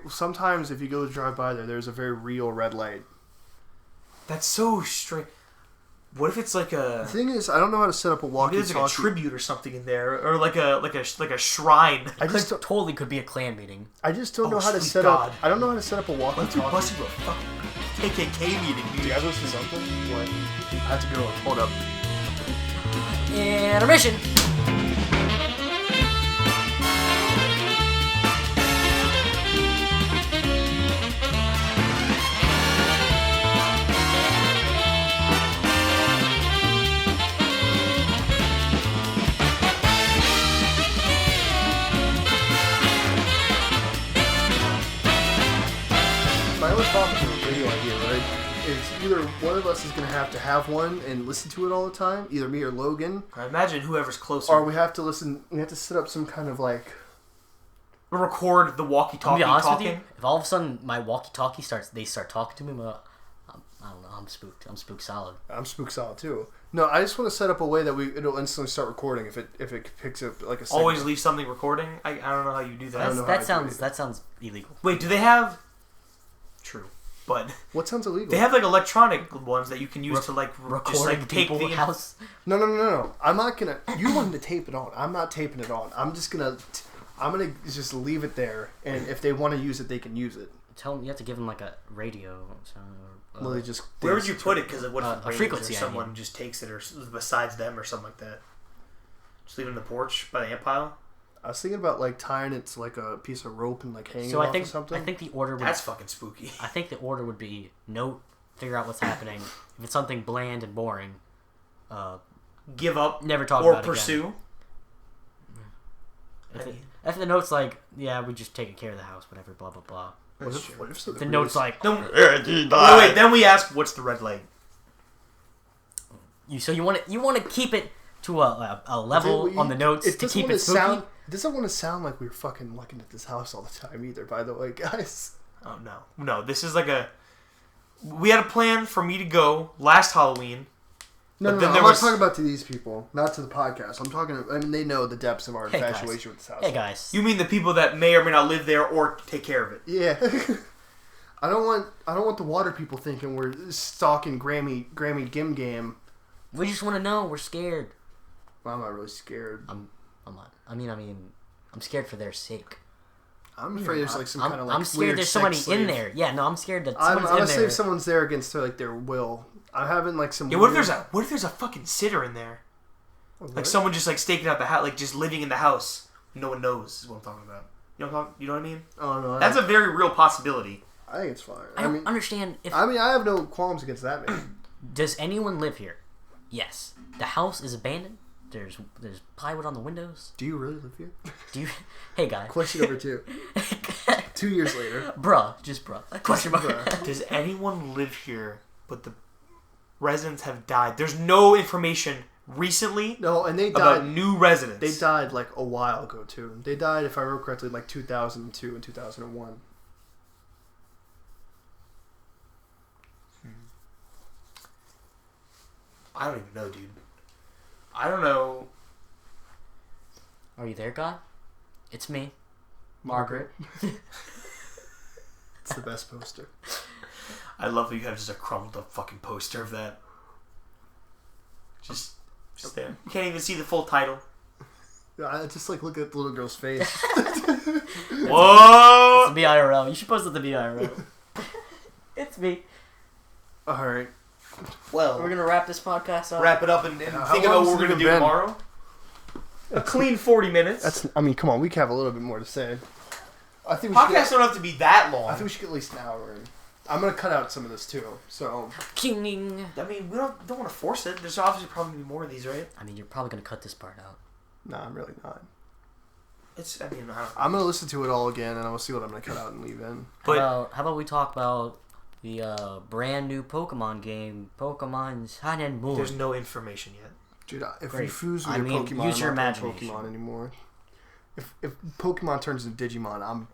sometimes if you go to drive by there's a very real red light. That's so strange. What if it's like a? The thing is, I don't know how to set up a walkie-talkie. There's like a tribute or something in there, or like a shrine. Totally could be a clan meeting. I just don't know how to set up. I don't know how to set up a walkie-talkie. What if we bust into a fucking KKK meeting, dude? Do you guys want to see something? What? I have to go. Hold up. Intermission. us is gonna have to have one and listen to it all the time. Either me or Logan. I imagine whoever's closer. Or we have to listen. We have to set up some kind of like. Record the walkie-talkie To be honest talking. with you, if all of a sudden my walkie-talkie start talking to me, I don't know. I'm spooked. I'm spooked solid. I'm spook solid too. No, I just want to set up a way that it'll instantly start recording if it picks up like a signal. Always leave something recording. I don't know how you do that. That sounds illegal. Wait, do they have? True, but What sounds illegal? they have like electronic ones that you can use to like Recording just like take people the house. No. I'm not gonna. You want to tape it on. I'm not taping it on. I'm gonna just leave it there, and if they want to use it, they can use it. Tell them you have to give them like a radio. Well, they just. Where would you put it? Because what if a it rains frequency, or someone just takes it, or besides them, or something like that? Just leave it on the porch by the ant pile. I was thinking about like tying it to like a piece of rope and like hanging So it I off think or something. I think the order would. That's fucking spooky. I think the order would be note, figure out what's happening. If it's something bland and boring, Give up. never talk or about pursue. it again. If the note's like, yeah, we just taking care of the house, whatever, blah blah blah. What if The note's like, Then, wait, then we ask, what's the red light? you want to keep it to a level on the notes to keep it spooky. It doesn't want to sound like we're fucking looking at this house all the time either. By the way, guys. Oh no! This is like we had a plan for me to go last Halloween. No, But then I'm there not was- talking about to these people, not to the podcast. I'm talking. I mean, they know the depths of our Hey, guys. infatuation with this house. Hey guys, You mean the people that may or may not live there or take care of it? Yeah. I don't want the water people thinking we're stalking Grammy Gim Gam. we just want to know. We're scared. Well, I'm not really scared. I'm not. I mean, I'm scared for their sake. I'm afraid there's like some kind of like I'm scared weird there's somebody sex in slave. there. Yeah, no, I'm scared that I'm someone's gonna in say there. if someone's there against like their will. I'm having like some. Yeah. What if there's a fucking sitter in there? What? Like someone just like staking out the house, like just living in the house. No one knows is what I'm talking about. You know what I mean? Oh no, That's a very real possibility. I think it's fine. I don't understand if. I have no qualms against that, man. Does anyone live here? Yes. The house is abandoned. There's plywood on the windows. Do you really live here? Do you? Hey guy. Question number 2. 2 years later. Bruh. Question mark. Bruh. Does anyone live here? But the residents have died. There's no information recently No, and they about died. new residents. They died like a while ago too. They died, if I remember correctly, like 2002 and 2001. I don't even know, dude. I don't know. Are you there, God? It's me, Margaret. It's the best poster. I love that you have just a crumpled up fucking poster of that. Just there. You can't even see the full title. I just like look at the little girl's face. Whoa! It's the BIRL. You should post it to the BIRL. It's me. All right. Well, We're gonna wrap this podcast up. wrap it up and How think long about has what it we're gonna even do been? tomorrow. A clean 40 minutes. That's. I mean, come on. We can have a little bit more to say. I think we should. Podcasts don't have to be that long. I think we should get at least an hour in. I'm gonna cut out some of this too. So King. I mean, we don't want to force it. There's obviously probably gonna be more of these, right? I mean, you're probably gonna cut this part out. no, I'm really not. It's. I mean, I don't. I'm gonna listen to it all again, and I'm gonna see what I'm gonna cut out and leave in. But How about we talk about the brand new Pokemon game, Pokemon Sun and Moon? there's no information yet. Dude, if Great. you fuse with I your mean, Pokemon, use your I'm not playing imagination. Pokemon anymore. If Pokemon turns into Digimon, I'm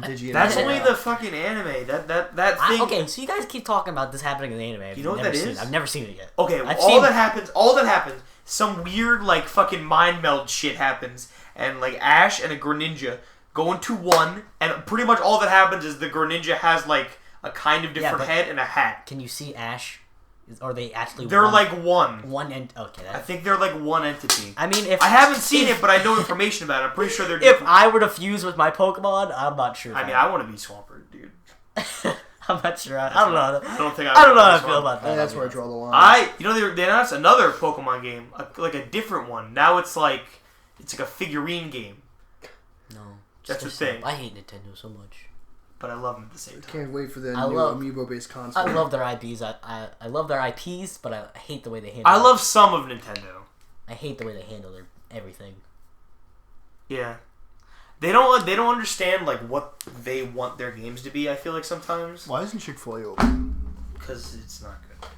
Digi. That's Yeah. only the fucking anime. That thing. Okay, so you guys keep talking about this happening in the anime. You know what I've never that seen is? it. I've never seen it yet. Okay, well, I've all seen- that happens, some weird, like, fucking mind meld shit happens, and, like, Ash and a Greninja go into one, and pretty much all that happens is the Greninja has, like, a kind of different but- head and a hat. Can you see Ash? Are they actually? They're, one, like, one. one and okay. I think they're, like, one entity. I mean, if I haven't seen it, but I know information about it. I'm pretty sure they're if different. I were to fuse with my Pokemon, I'm not sure. I mean, I want to be Swampert, dude. I'm not sure. I don't know. I don't think I don't know how I would be feel Swampert. about that. that's where I draw the line. They announced another Pokemon game, like a different one. Now it's like a figurine game, No, That's just the a thing. I hate Nintendo so much. but I love them at the same time. Can't wait for the I new love- Amiibo-based console. I love their IPs. I love their IPs, but I hate the way they handle. I love some of Nintendo. I hate the way they handle their everything. Yeah, they don't understand like what they want their games to be. I feel like sometimes Why isn't Chick-fil-A open? because it's not good.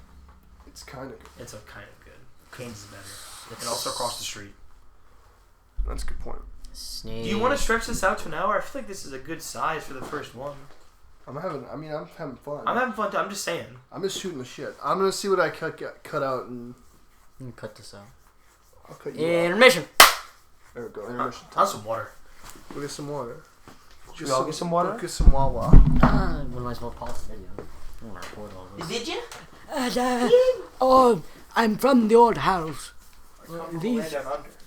It's kind of good. It's kind of good. Canes is better. And also across the street. That's a good point. Snake. Do you want to stretch this out to an hour? I feel like this is a good size for the first one. I'm having fun. I'm having fun too. I'm just saying. I'm just shooting the shit. I'm gonna see what I cut out and. You can cut this out. I'll cut you out. Intermission. There we go. Intermission. Have some water. Go get some water. Should we all get some water? Go get some Wawa. When I as well pause the video. I want to record all this. Did you? Oh, I'm from the old house.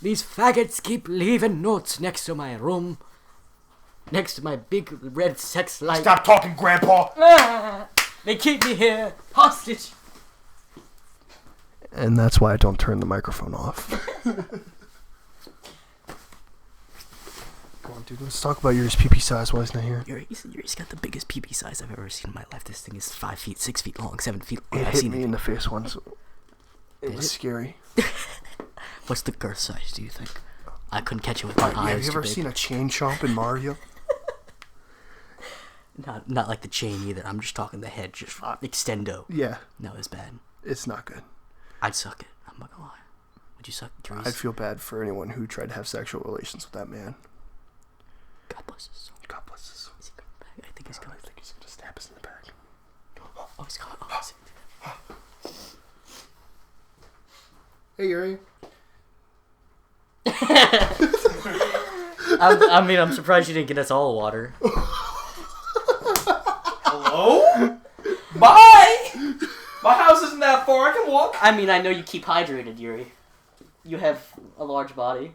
These faggots keep leaving notes next to my room. Next to my big red sex light. Stop talking, Grandpa. They keep me here, hostage. And that's why I don't turn the microphone off. Come on, dude. Let's talk about Yuri's pee-pee size while he's not here. Yuri's got the biggest pee-pee size I've ever seen in my life. This thing is 5 feet, 6 feet long, 7 feet long. It I've hit seen me it. in the face once. It Did was it? scary. What's the girth size, do you think? I couldn't catch it with my eyes. Have you ever too big. seen a chain chomp in Mario? Not like the chain either. I'm just talking the head, just extendo. Yeah. No, it's bad. It's not good. I'd suck it. I'm not gonna lie. Would you suck it, Therese? I'd feel bad for anyone who tried to have sexual relations with that man. God bless his soul. God bless his soul. Is he coming back? I think he's coming. I think he's gonna stab us in the back. Oh, he's coming. Oh, Hey, Yuri. I mean, I'm surprised you didn't get us all water. Hello? Bye! My house isn't that far. I can walk. I mean, I know you keep hydrated, Yuri. You have a large body.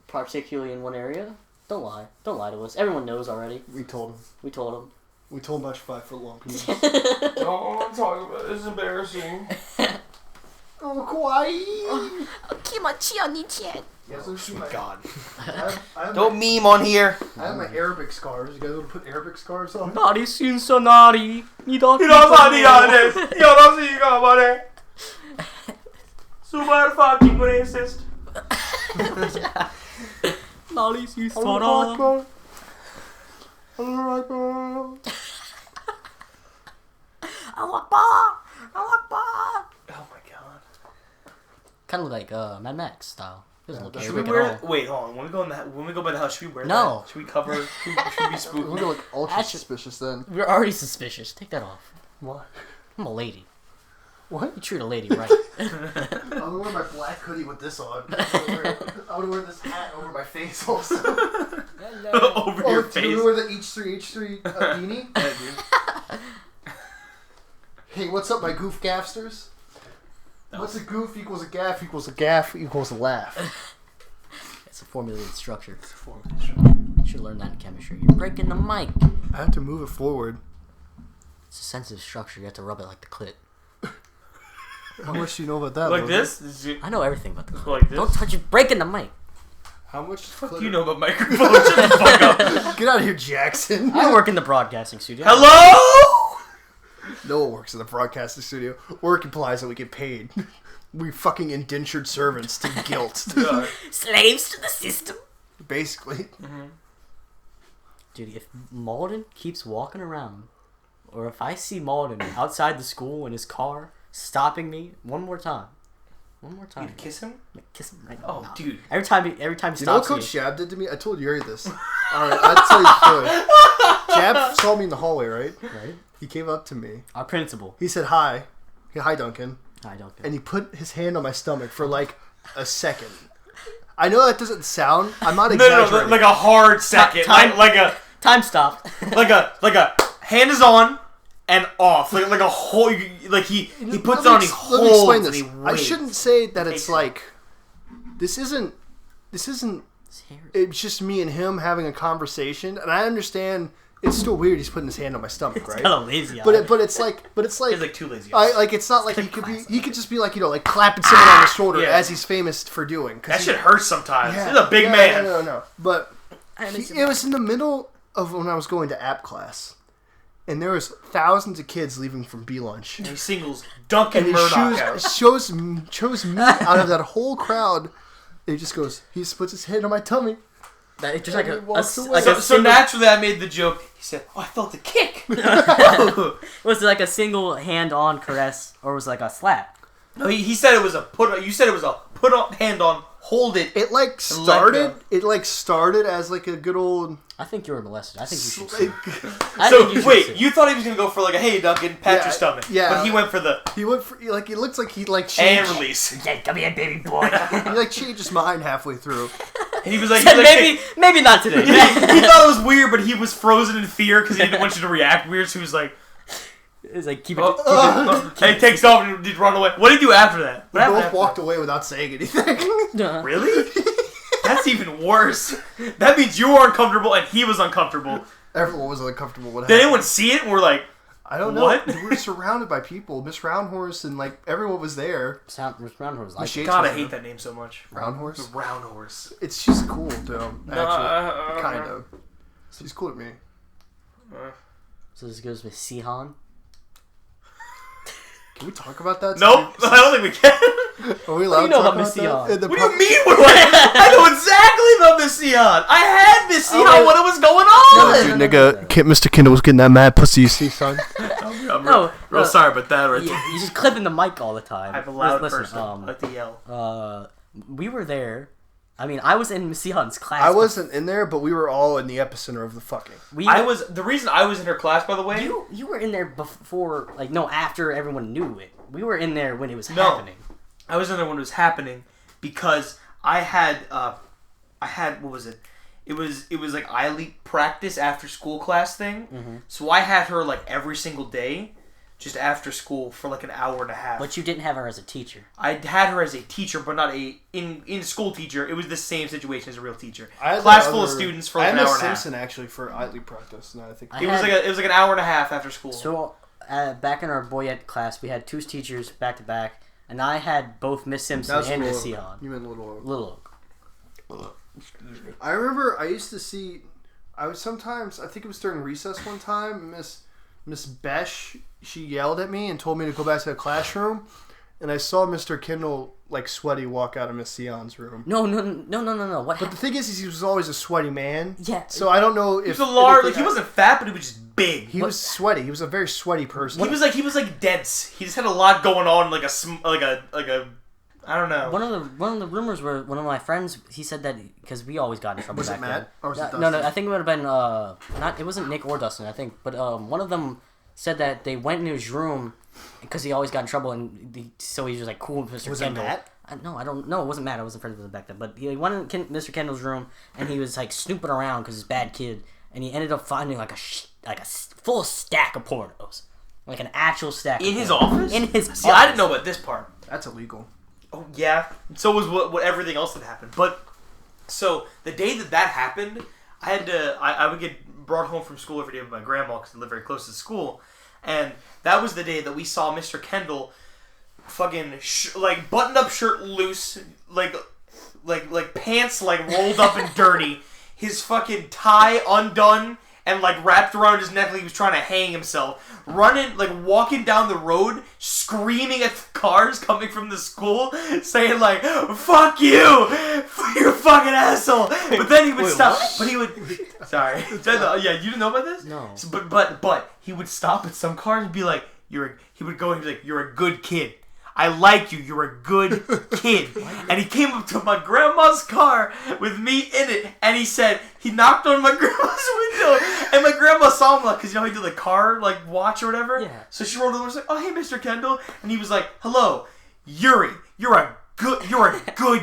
Particularly in one area. Don't lie. Don't lie to us. Everyone knows already. We told him. We told him. We told him about your 5 foot long penis. Don't want to talk about it. This is embarrassing. Oh, kawaii! Sweet God. I have Don't meme on here. I have my Arabic scarves. You guys want to put Arabic scarves on? Naughty Cincinnati. You don't Super fucking racist. Naughty Cincinnati. Oh my God. Kind of like Mad Max style. Doesn't look Should we Arabic at wear? all. Wait, hold on. When we go by the house, should we wear No. that? Should we cover? Should we be We're spooky? gonna look ultra Actually- suspicious then. We're already suspicious. Take that off. What? I'm a lady. What? You treat a lady right. I'm gonna wear my black hoodie with this on. I would wear this hat over my face also. Over your Do face. you wear the H3 beanie? Yeah, dude. Hey, what's up, my goof gaffsters? What's a goof equals a gaff equals a gaff equals a laugh. It's a formulated structure. You should learn that in chemistry. You're breaking the mic. I have to move it forward. It's a sensitive structure. You have to rub it like the clit. How much do you know about that? Like Logan? this? I know everything about the clit. Like this? Don't touch it. Breaking the mic. How much? What do you know about microphones? Shut the fuck up. Get out of here, Jackson. I work in the broadcasting studio. Hello? No one works in the broadcasting studio. Work implies that we get paid. We fucking indentured servants to guilt. Slaves to the system. Basically. Dude, if Malden keeps walking around, or if I see Malden outside the school in his car, stopping me one more time. You kiss him? Kiss him right Oh, now. dude. Every time he You know what stops Coach me. Shab did to me? I told Yuri this. Alright, I'll tell you the story. Shab saw me in the hallway, right? Right? He came up to me. Our principal. He said hi. Hi, Duncan. I don't And he put his hand on my stomach for like a second. I know that doesn't sound. I'm not exaggerating. Like a hard second. Time- Like a Time stop. like a hand is on and off. Like a whole. Like he puts it on. He Let me explain holds. this. And he I waits. shouldn't say that it's like. This isn't. It's just me and him having a conversation, and I understand. It's still weird. He's putting his hand on my stomach, right? Kind of lazy. But it's like. He's like too lazy. It's not like he could be. He could just be like like clapping someone on the shoulder Yeah. as he's famous for doing. That shit hurts sometimes. Yeah, He's a big man. No. But it was in the middle of when I was going to app class, and there was thousands of kids leaving from B lunch, And he singles Duncan and he Murdoch out. chose me out of that whole crowd. He just goes. He just puts his hand on my tummy. It's just And like he walks away. like So, a so single, naturally, I made the joke. He said, "Oh, I felt a kick." was it like a single hand-on caress or was it like a slap? No, he said it was a put. You said it was a put on hand on, hold it. It like And let started. go. It like started as like a good old. I think you were molested. I think you should. Like, I So think you should wait, sue. you thought he was gonna go for like a hey Duncan, pat Yeah, your stomach. yeah. But he went for the he went for like it looks like he like and changed. release. Yeah, come here, baby boy. He like changed his mind halfway through. And he was like, maybe not today. he thought it was weird, but he was frozen in fear because he didn't want you to react weird. So he was like, It's like keep it. and he takes off and he'd run away. What did he do after that? We What happened both after walked away without saying anything. that? Really? That's even worse. That means you were uncomfortable and he was uncomfortable. Everyone was uncomfortable. What Did happened? anyone see it? And we're like, I don't know. What? We were surrounded by people. Miss Roundhorse and like everyone was there. Round was like. Miss Yates God, was I hate there. that name so much. Roundhorse. The round horse. It's just cool, though. Actually, kind of. She's cool to me. So this goes with Sihan. Can we talk about that? Nope, I don't think we can. Are we allowed do you know to talk about Miss about that? Sion? What do you mean? I know exactly about Miss Sion. I had Miss Sion Okay. when it was going No, on. dude, nigga, Mr. Kendall was getting that mad pussy, you see, son? I'm No, real sorry about that right You, there. you just clipping the mic all the time. I'm a loud Listen, person. I like to yell. we were there. I mean, I was in Miss Sihan's class. I wasn't in there, but we were all in the epicenter of the fucking. The reason I was in her class, by the way. You were in there before, like, no, after everyone knew it. We were in there when it was No. happening. I was in there when it was happening because I had what was it? It was like I-League practice after school class thing. Mm-hmm. So I had her like every single day, just after school for like an hour and a half. But you didn't have her as a teacher. I had her as a teacher, but not in school teacher. It was the same situation as a real teacher. I had Class that full of other- students for I like had an Miss hour and a half. Simpson actually for Idly practice. Now I think I It was had- like an hour and a half after school. So, back in our Boyette class, we had two teachers back to back, and I had both Miss Simpson that was and Little Miss Oak. Sihan. You meant Little Oak. Little Oak. I remember I used to see. I think it was during recess one time. Miss Besh, she yelled at me and told me to go back to the classroom, and I saw Mr. Kendall like sweaty walk out of Miss Sion's room. No. What But the happened? thing is he was always a sweaty man. Yeah. So I don't know if He was a large. if Like, he wasn't fat, but he was just big. He was sweaty. He was a very sweaty person. He was like dense. He just had a lot going on, like a I don't know. One of the rumors were one of my friends. He said that because we always got in trouble Was it back Matt or was then. it No, Dustin? I think it would have been not. It wasn't Nick or Dustin. I think, but one of them said that they went into his room because he always got in trouble, and so he was like cool with Mr. Was it Kendall. Matt? No, I don't know. It wasn't Matt. I wasn't friends with him back then. But he went in Mr. Kendall's room and he was like snooping around because he's a bad kid, and he ended up finding like a full stack of pornos, like an actual stack. In of his pornos. office? In his. See, I didn't know about this part. That's illegal. Oh yeah. So was what everything else that happened. But so the day that happened, I had to. I would get brought home from school every day with my grandma because I live very close to school, and that was the day that we saw Mr. Kendall, fucking like buttoned up shirt loose, like pants like rolled up and dirty, his fucking tie undone and like wrapped around his neck like he was trying to hang himself, walking down the road screaming at the cars coming from the school saying like fuck you, you're a fucking asshole. But then he would stop. what? But he would sorry. Yeah, you didn't know about this? No. So, but he would stop at some cars and be like he would go and be like, you're a good kid, I like you, you're a good kid. And he came up to my grandma's car with me in it, and he knocked on my grandma's window, and my grandma saw him, like, because you know he did the car, like, watch or whatever? Yeah. So she rolled over and was like, oh, hey, Mr. Kendall. And he was like, hello, Uri, you're a good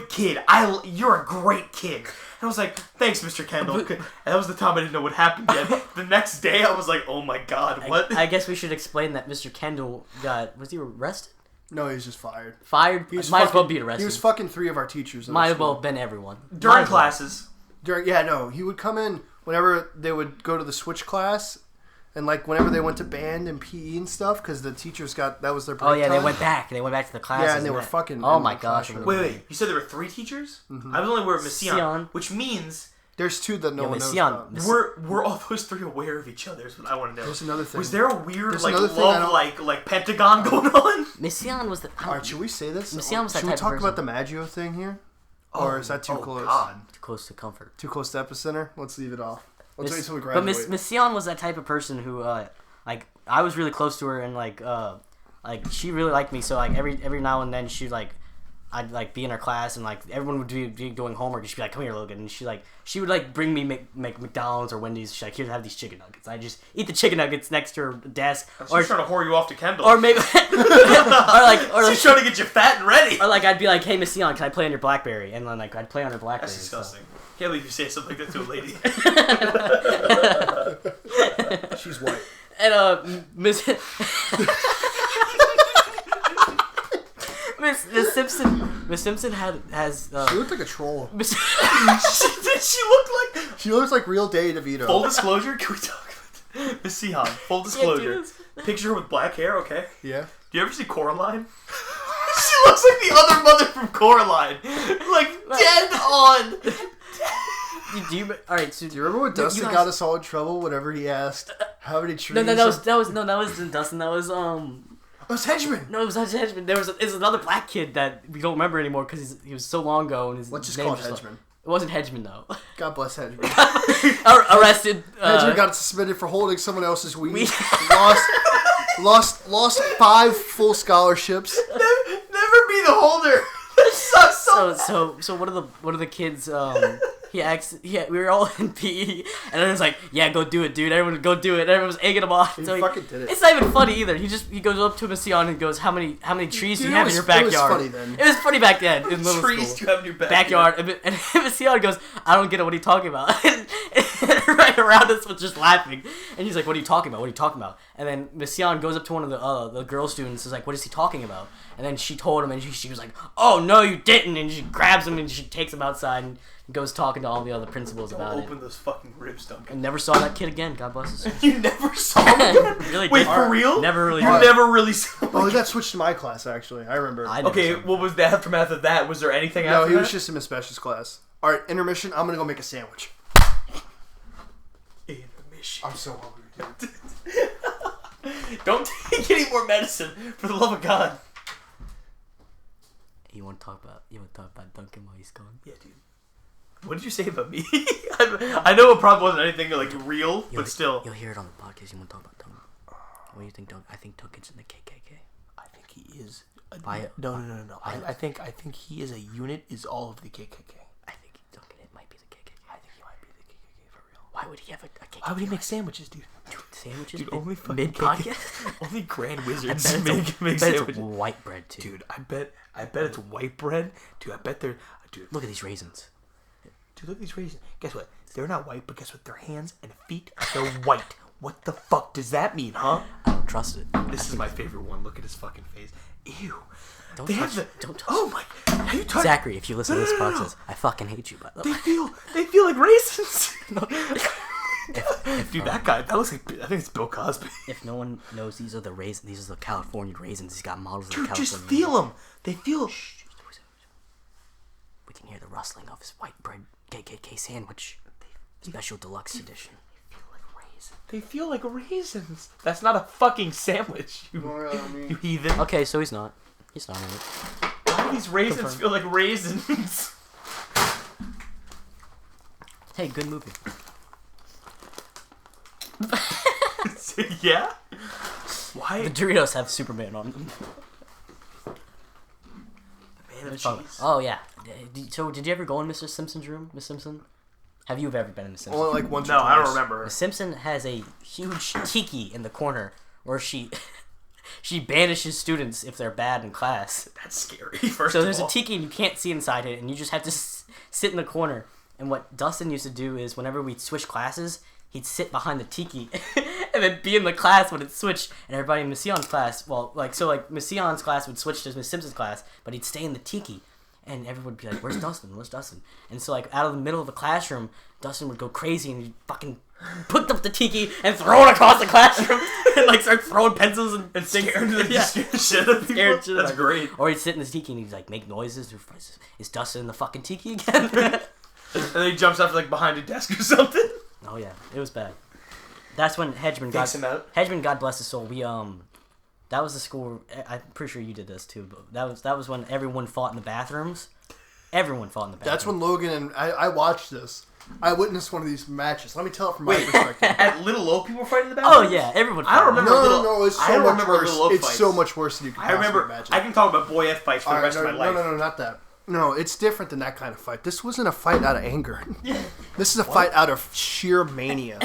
kid. You're a great kid. And I was like, thanks, Mr. Kendall. And that was the time I didn't know what happened yet. The next day, I was like, oh my god, what? I guess we should explain that Mr. Kendall was he arrested? No, he was just fired. Fired? He was Might as well fucking- be arrested. He was fucking 3 of our teachers. in Might our as well school. have been everyone. During Might as well. classes. He would come in whenever they would go to the switch class, and like whenever they went to band and PE and stuff, because the teachers that was their break Oh yeah, time. they went back. They went back to the classes. Yeah, and they were fucking Oh in my the gosh. classroom. Wait. You said there were 3 teachers? I was only aware of Miss Sion, Sion. which means There's 2 that no Yeah, one Miss knows Sion. about. Miss- were all those 3 aware of each other? Is what I want to know. There's another thing. Was there a weird There's like another thing I love don't- like Pentagon going on? Miss Sion was the. All right, should we say this? Miss Sion was that Should we type of talk person. about the Maggio thing here? Or is that too close? God. Too close to comfort. Too close to epicenter? Let's leave it off. Let's wait till we But graduate. Miss Sion was that type of person who, like, I was really close to her, and like she really liked me. So like every now and then I'd like be in her class, and like everyone would be doing homework, and she'd be like, "Come here, Logan," and she would like bring me make McDonald's or Wendy's. She's like, "Here, have these chicken nuggets." I just eat the chicken nuggets next to her desk, She's trying to whore you off to Kendall. or maybe, or She's trying to get you fat and ready. or like I'd be like, "Hey, Miss Sion, can I play on your BlackBerry?" And then like I'd play on her BlackBerry. That's disgusting. Can't believe you say something like that to a lady. She's white. And Miss Simpson has She looked like a troll. Miss She looks like real Danny DeVito. Full disclosure, can we talk about Miss Sehan? Full disclosure. Picture her with black hair, okay? Yeah. Do you ever see Coraline? She looks like the other mother from Coraline. Like, dead on. Alright, so Do you remember when Dustin got us all in trouble whenever he asked how many trees? No, that wasn't Dustin. That was It was Hedgeman. No, it was not Hedgeman. There was another black kid that we don't remember anymore because he was so long ago, and his Let's just name call it was Hedgeman. It wasn't Hedgeman though. God bless Hedgeman. Arrested. Hedgeman got suspended for holding someone else's weed. lost 5 full scholarships. Never be the holder. That sucks So one of the kids we were all in PE, and I was like, "Yeah, go do it, dude! Everyone go do it!" And everyone was egging him on. He So fucking did it. It's not even funny either. He goes up to Miss Sion and goes, "How many trees do you have in your backyard?" It was funny then. It was funny back then in middle trees school. do you have in your backyard? And Miss Sion goes, "I don't get it. What are you talking about?" And right around us was just laughing, and he's like, "What are you talking about? What are you talking about?" And then Miss Sion goes up to one of the girl students, and is like, "What is he talking about?" And then she told him, and she was like, "Oh no, you didn't!" And she grabs him and she takes him outside and goes talking to all the other principals about it. Open those fucking ribs, Duncan. I never saw that kid again. God bless his soul. You never saw him again? Really Wait, did. for real? Never really. You did. never really saw him Oh, he again? got switched to my class, actually. I remember. I never Okay, saw him. what was the aftermath of that? Was there anything No, after he that? was just in Miss Besh's class. Alright, intermission. I'm going to go make a sandwich. Intermission. I'm so hungry, dude. Don't take any more medicine, for the love of God. You want to talk about Duncan while he's gone? Yeah, dude. What did you say about me? I know it probably wasn't anything like real, but still. You'll hear it on the podcast. You want to talk about Duncan? What do you think, Duncan? I think Duncan's in the KKK. I think he is. No. I think he is a unit. Is all of the KKK. I think Duncan it might be the KKK. I think he might be the KKK for real. Why would he have a KKK? Why would he make sandwiches, dude? Sandwiches? Dude, only fucking mid podcast. Only Grand I Wizards bet make it's sandwiches. white bread too. Dude, I bet it's white bread. Dude, I bet they're. Dude, Look at these raisins. Dude, look at these raisins. Guess what? They're not white, but guess what? Their hands and feet, they're white. What the fuck does that mean, huh? I don't trust it. This is my favorite one. Look at his fucking face. Ew. Don't They touch have it. Don't touch Oh it. my. Have you touched? Zachary, if you listen to this No. podcast, I fucking hate you. By the way. They feel like raisins. Dude, that guy. That looks like. I think it's Bill Cosby. If no one knows, these are the raisins. These are the California raisins. He's got models of the Dude, California. just feel them. They feel. We can hear the rustling of his white bread KKK sandwich, special deluxe edition. They feel like raisins. That's not a fucking sandwich. You heathen. Okay, so he's not. He's not in it. Why do these raisins Confirmed. feel like raisins? Hey, good movie. Yeah? Why? The Doritos have Superman on them. Man of cheese. Oh yeah. So did you ever go in Mr. Simpson's room, Miss Simpson? Have you ever been in Miss Simpson? Only like once or No, twice. I don't remember. Miss Simpson has a huge tiki in the corner where she banishes students if they're bad in class. That's scary. First So of there's all. a tiki and you can't see inside it, and you just have to sit in the corner. And what Dustin used to do is whenever we'd switch classes, he'd sit behind the tiki and then be in the class when it switched. And everybody in Miss Sion's class, Miss Sion's class would switch to Miss Simpson's class, but he'd stay in the tiki. And everyone would be like, "Where's Dustin? Where's Dustin?" And so, out of the middle of the classroom, Dustin would go crazy and he'd fucking pick up the tiki and throw it across the classroom and, start throwing pencils and things. Scaring the Yeah. shit out of people. Scared shit out That's of great. Or he'd sit in the tiki and he'd, make noises. Is Dustin in the fucking tiki again? And then he jumps up behind a desk or something. Oh, yeah. It was bad. That's when Hedgeman Takes him out. Hedgeman, God bless his soul, that was the school, I'm pretty sure you did this too, but that was when everyone fought in the bathrooms. Everyone fought in the bathroom. That's when Logan and I watched this. I witnessed one of these matches. Let me tell it from my perspective. At Little Oak, people were fighting in the bathroom? Oh yeah, everyone. I don't remember. No, it's so much worse. It's so much worse than you can I remember. imagine. I can talk about boyette fights for the rest of my life. No, not that. No, it's different than that kind of fight. This wasn't a fight out of anger. This is a fight out of sheer mania.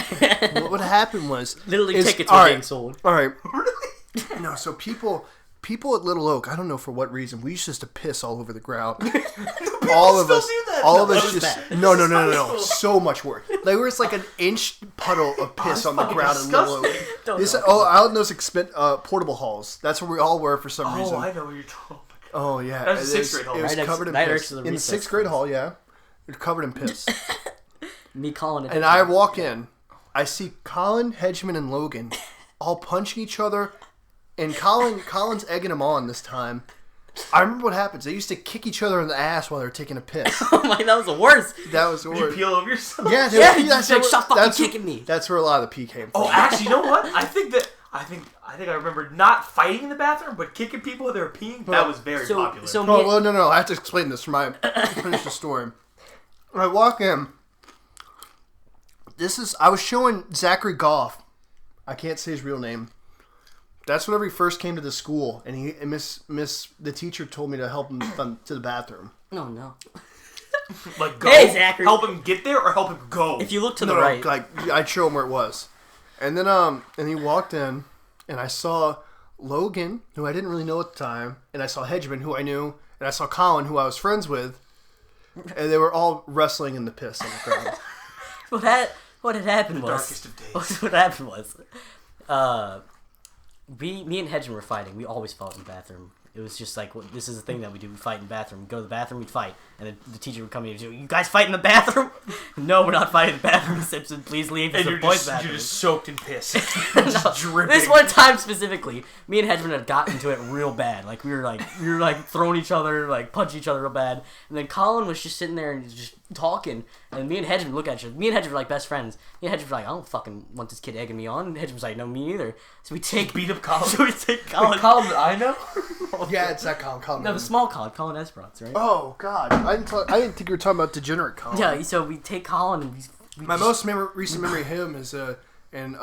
What happened was Literally tickets were being sold. All right. No, so people at Little Oak, I don't know for what reason, we used to piss all over the ground. all of us, do that. all No, of us what is just that? no, so much worse. Like where it's like an inch puddle of piss on the ground in Little Oak. Out in those portable halls. That's where we all were for some reason. Oh, I know what you're talking about. Oh yeah, That was the 6th grade hall. It was Right covered in next piss. to the In the recess 6th grade hall, yeah, it was covered in piss. Me calling it. And I walk in, I see Colin, Hedgeman, and Logan all punching each other, and Colin's egging them on this time. I remember what happens. They used to kick each other in the ass while they were taking a piss. Oh my, that was the worst. That was the Did you worst. peel over yourself? Yeah, Just like, stop fucking kicking me. That's where a lot of the pee came from. Oh, actually, you know what? I think I remember not fighting in the bathroom, but kicking people when they were peeing. That was very popular. So Oh, well, no. I have to explain this to finish the story. When I walk in, I was showing Zachary Goff. I can't say his real name. That's whenever he first came to the school, and the teacher told me to help him to the bathroom. Oh no. Like, go, Hey, Zachary. help him get there or help him go? If you look to No, the right, like I'd show him where it was, and then and he walked in, and I saw Logan, who I didn't really know at the time, and I saw Hedgeman, who I knew, and I saw Colin, who I was friends with, and they were all wrestling in the piss on the ground. what had happened was darkest of days. what happened was, me and Hedgeman were fighting. We always fought in the bathroom. It was just like, this is the thing that we do. We fight in the bathroom. We go to the bathroom, we fight. And then the teacher would come in and say, you guys fight in the bathroom? No, we're not fighting in the bathroom. Simpson, please leave. And It's the boys' bathroom. you're just soaked in piss. No, just dripping. this one time specifically, me and Hedgeman had gotten into it real bad. Like we were throwing each other, like punching each other real bad. And then Colin was just sitting there and just talking. And me and Hedgeman look at each other. Me and Hedgeman were like best friends. Me and Hedgeman were like, I don't fucking want this kid egging me on. And Hedgeman was like, no, me either. So we beat up Colin. So we take Colin. Colin that I know? Yeah, it's that Colin. No, the small Colin Esperance, right? Oh God, I didn't think you were talking about degenerate Colin. Yeah. So we take Colin and we My most recent memory of him is in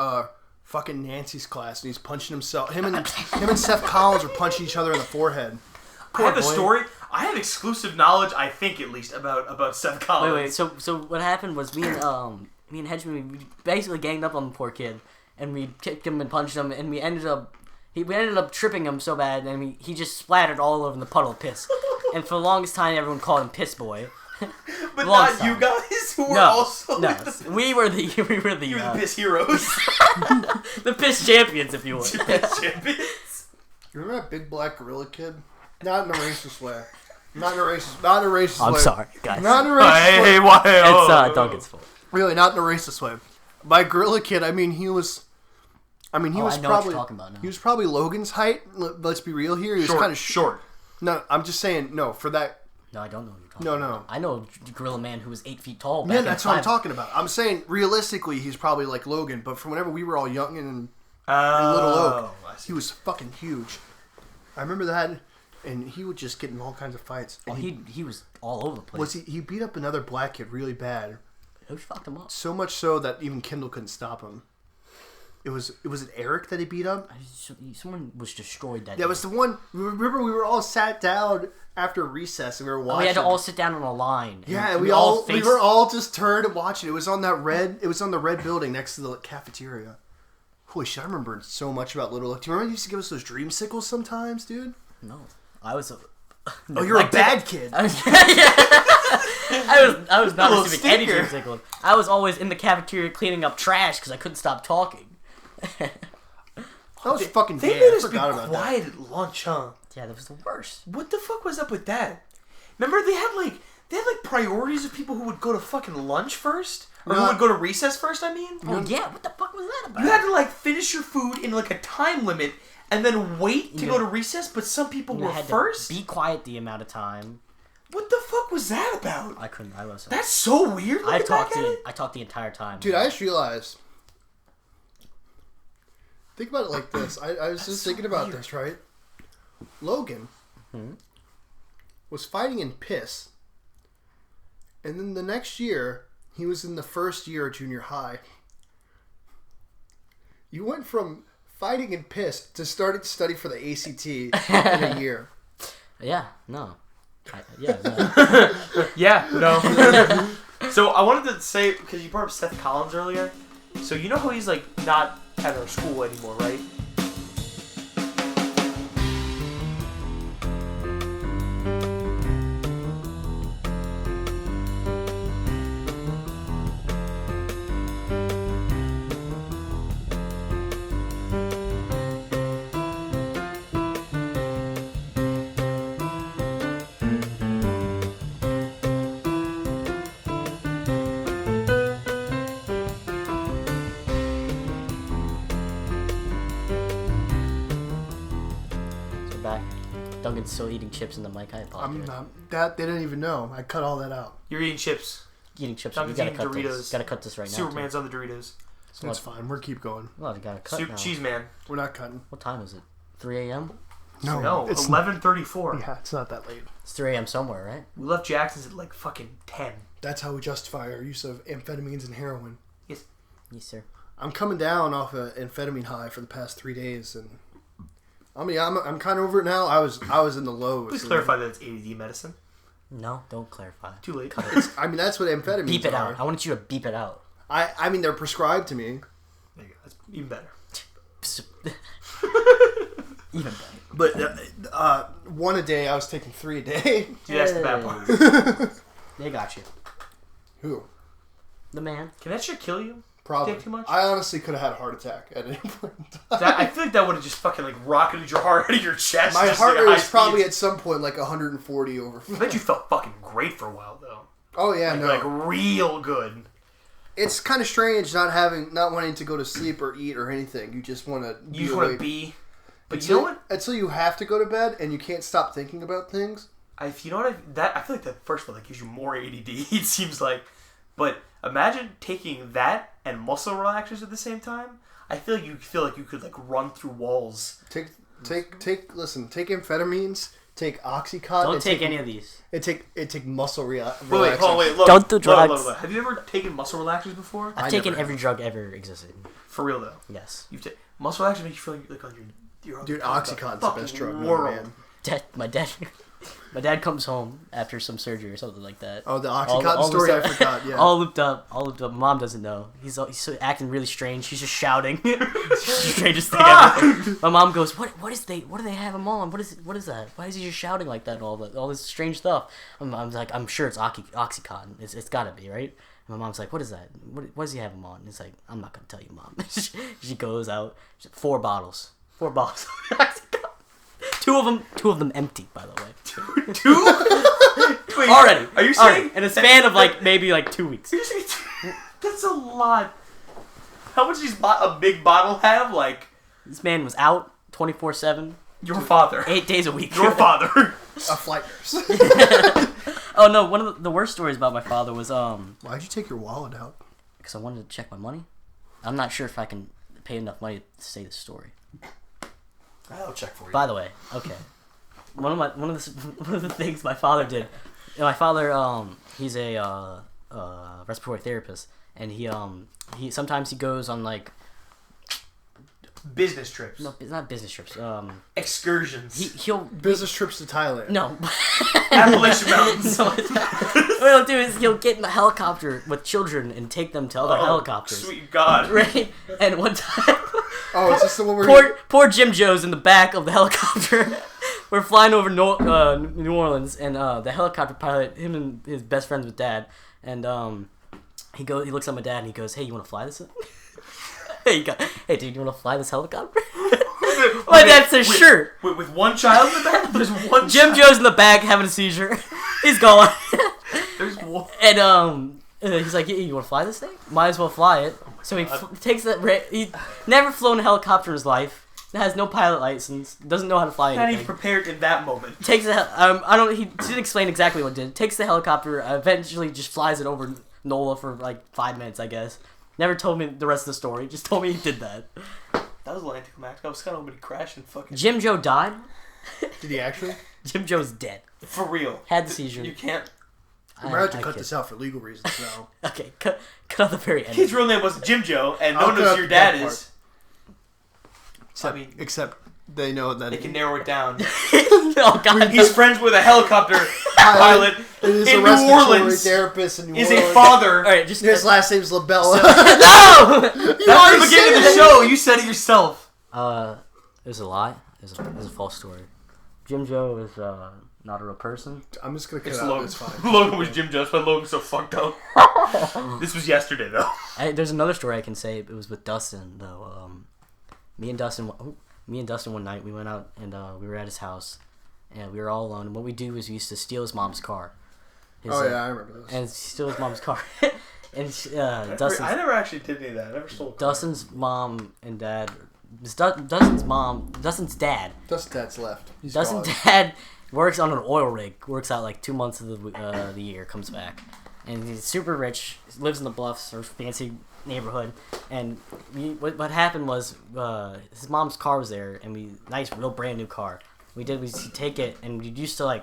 fucking Nancy's class, and he's punching himself. Him and Seth Collins are punching each other in the forehead. I have a story. I have exclusive knowledge, I think at least, about Seth Collins. Wait. So what happened was me and Hedgeman, we basically ganged up on the poor kid, and we kicked him and punched him, and we ended up tripping him so bad, and he just splattered all over in the puddle of piss. And for the longest time, everyone called him Piss Boy. But Long not you time. guys who were No, also no, we were the you were the piss heroes. the piss champions, if you will. Piss champions. You remember that big black gorilla kid? Not in a racist way. Not in a racist way. I'm sorry, guys. Not in a racist way. why? It's Duncan's fault. Really, not in a racist way. By gorilla kid, I mean he was I know what probably you're talking about now. he was probably Logan's height. Let's be real here. He was kind of short. No, I'm just saying no for that. No, I don't know what you're talking No, about. no. I know a gorilla man who was 8 feet tall. Back Yeah, in that's the what I'm time. talking about. I'm saying realistically, he's probably like Logan. But from whenever we were all young and in Oh, Little Oak, I see. he was fucking huge. I remember that, and he would just get in all kinds of fights. Oh, And he was all over the place. he beat up another black kid really bad. Who fucked him up? So much so that even Kendall couldn't stop him. It was Eric that he beat up? Someone was destroyed that That day. was the one. Remember, we were all sat down after recess and we were watching. We had to all sit down on a line. Yeah, and we were all just turned and watching. It was on that red. It was on the red building next to the cafeteria. Holy shit! I remember so much about Little Oak. Do you remember you used to give us those dreamsicles sometimes, dude? No, I was. Oh, you're a bad kid. I was not Little receiving any stinker. dreamsicles. I was always in the cafeteria cleaning up trash because I couldn't stop talking. That was fucking They gay. made I us be forgot about that. quiet at lunch, huh? Yeah, that was the worst. What the fuck was up with that? Remember they had like priorities of people who would go to fucking lunch first? Or who No. would go to recess first, I mean? Oh yeah, what the fuck was that about? You had to like finish your food in like a time limit and then wait to go to recess, but some people You were had first? to be quiet the amount of time. What the fuck was that about? I couldn't. I was. That's so weird. I Looking talked back at it. I talked the entire time. Dude, I just realized. Think about it like this. I was just thinking about this, right? Logan was fighting in piss And then the next year, he was in the first year of junior high. You went from fighting and pissed to starting to study for the ACT in a year. Yeah, no. No. Yeah, no. So I wanted to say, because you brought up Seth Collins earlier, so you know how he's like not at our school anymore, right? Back. Duncan's still eating chips in the mic. I apologize. That they didn't even know. I cut all that out. You're eating chips. Eating chips. Duncan's You gotta eating cut Doritos. this. Gotta cut this right now. Superman's on the Doritos. It's fine. We'll keep going. Well, you gotta cut now. Cheese man. We're not cutting. What time is it? 3 a.m. No, it's 11:34. Yeah, it's not that late. It's 3 a.m. somewhere, right? We left Jackson's at like fucking 10. That's how we justify our use of amphetamines and heroin. Yes, sir. I'm coming down off an amphetamine high for the past 3 days, and I mean, I'm kind of over it now. I was in the lows. Please clarify that it's ADD medicine. No, don't clarify. Too late. Cut it. I mean, that's what amphetamines Beep it are. out. I want you to beep it out. I mean, they're prescribed to me. There you go. That's even better. Even better. But one a day, I was taking 3 a day. See, that's the bad part. They got you. Who? The man. Can that shit kill you? Probably. Take too much? I honestly could have had a heart attack at any point in time. I feel like that would have just fucking like rocketed your heart out of your chest. My just heart at rate high was probably speeds. at some point like 140 over. I bet you felt fucking great for a while though. Oh yeah, no. Like real good. It's kind of strange not wanting to go to sleep or eat or anything. You just want to. You just want to be. But until, you know what? Until you have to go to bed and you can't stop thinking about things. You know what? I feel like that first one like gives you more ADD. It seems like, but imagine taking that and muscle relaxers at the same time. I feel like you could like run through walls. Take amphetamines. Take Oxycontin. Don't take any of these. Take muscle relaxers. Wait, look. Don't do drugs. Look. Have you ever taken muscle relaxers before? I've taken every drug ever existed. For real though. Yes. Muscle relaxers make you feel like on your Dude, Oxycontin's the best drug in the world. man. My dad comes home after some surgery or something like that. Oh, the Oxycontin story, I forgot. Yeah. All looped up. Mom doesn't know. He's so acting really strange. He's just shouting. Strangest thing ever. My mom goes, What do they have him on? What is that? Why is he just shouting like that and all this strange stuff? I'm like, I'm sure it's Oxycontin. It's gotta be, right? And my mom's like, what is that? What does he have him on? And it's like, I'm not gonna tell you, Mom. She goes out, 4 bottles. 4 bottles of Oxycontin. Two of them empty, by the way. Two? Wait, already. Are you saying in a span of maybe 2 weeks? That's a lot. How much does a big bottle have? Like This man was out 24/7. your father. 8 days a week. Your father. A flight nurse. Oh no! One of the worst stories about my father was Why'd you take your wallet out? because I wanted to check my money. I'm not sure if I can pay enough money to say this story. I'll check for you. By the way, okay. One of the things my father did. My father, he's a respiratory therapist, and he sometimes he goes on Business trips. no, it's not business trips. Excursions. He'll Business trips to Thailand. no. Appalachian Mountains. So what he'll do is he'll get in a helicopter with children and take them to other helicopters. Sweet God. Right? And one time, Oh, is this the one where poor Jim Joe's in the back of the helicopter. We're flying over New Orleans, and the helicopter pilot, him and his best friends with Dad, and he looks at my dad and he goes, "Hey, you want to fly this?" Hey, dude, you want to fly this helicopter? My dad says, "Sure." With one child in the back? There's one Jim Joe's in the back having a seizure. He's gone. There's one. And he's like, "You want to fly this thing? Might as well fly it." So he takes that. He never flown a helicopter in his life. Has no pilot license. Doesn't know how to fly Not anything. even prepared in that moment. Takes the he didn't explain exactly what it did. Takes the helicopter. Eventually, just flies it over NOLA for 5 minutes, I guess. Never told me the rest of the story. Just told me he did that. That was a little anticlimactic. I was kind of hoping he'd crash and fucking. Jim Joe died. Did he actually? Jim Joe's dead. For real. Had the seizure. You can't. We might have to cut this out for legal reasons now. Okay, cut out the very end. His real name was Jim Joe, and no one knows who your dad is. Except they know that they can narrow it down. Oh God! He's friends with a helicopter pilot in New Orleans. Therapist in New Is Orleans. a father. All right, just His last name's LaBella. no. That's the beginning of the show. You said it yourself. It was a lie. It was a false story. Jim Joe is not a real person. I'm just gonna cut It's out. Logan. It's fine. Logan was Jim Joe. That's why Logan's so fucked up. This was yesterday, though. There's another story I can say. It was with Dustin, though. Me and Dustin one night, we went out and we were at his house, and we were all alone. And what we do is we used to steal his mom's car. I remember this. And steal his mom's car. And I never actually did any of that. I never stole a car. Dustin's mom and dad. Dustin's dad. Dustin's dad's left. Dustin's dad works on an oil rig. Works out like 2 months of the year. Comes back, and he's super rich. Lives in the Bluffs or fancy neighborhood. And what happened was his mom's car was there, and nice, real brand new car. We take it, and we used to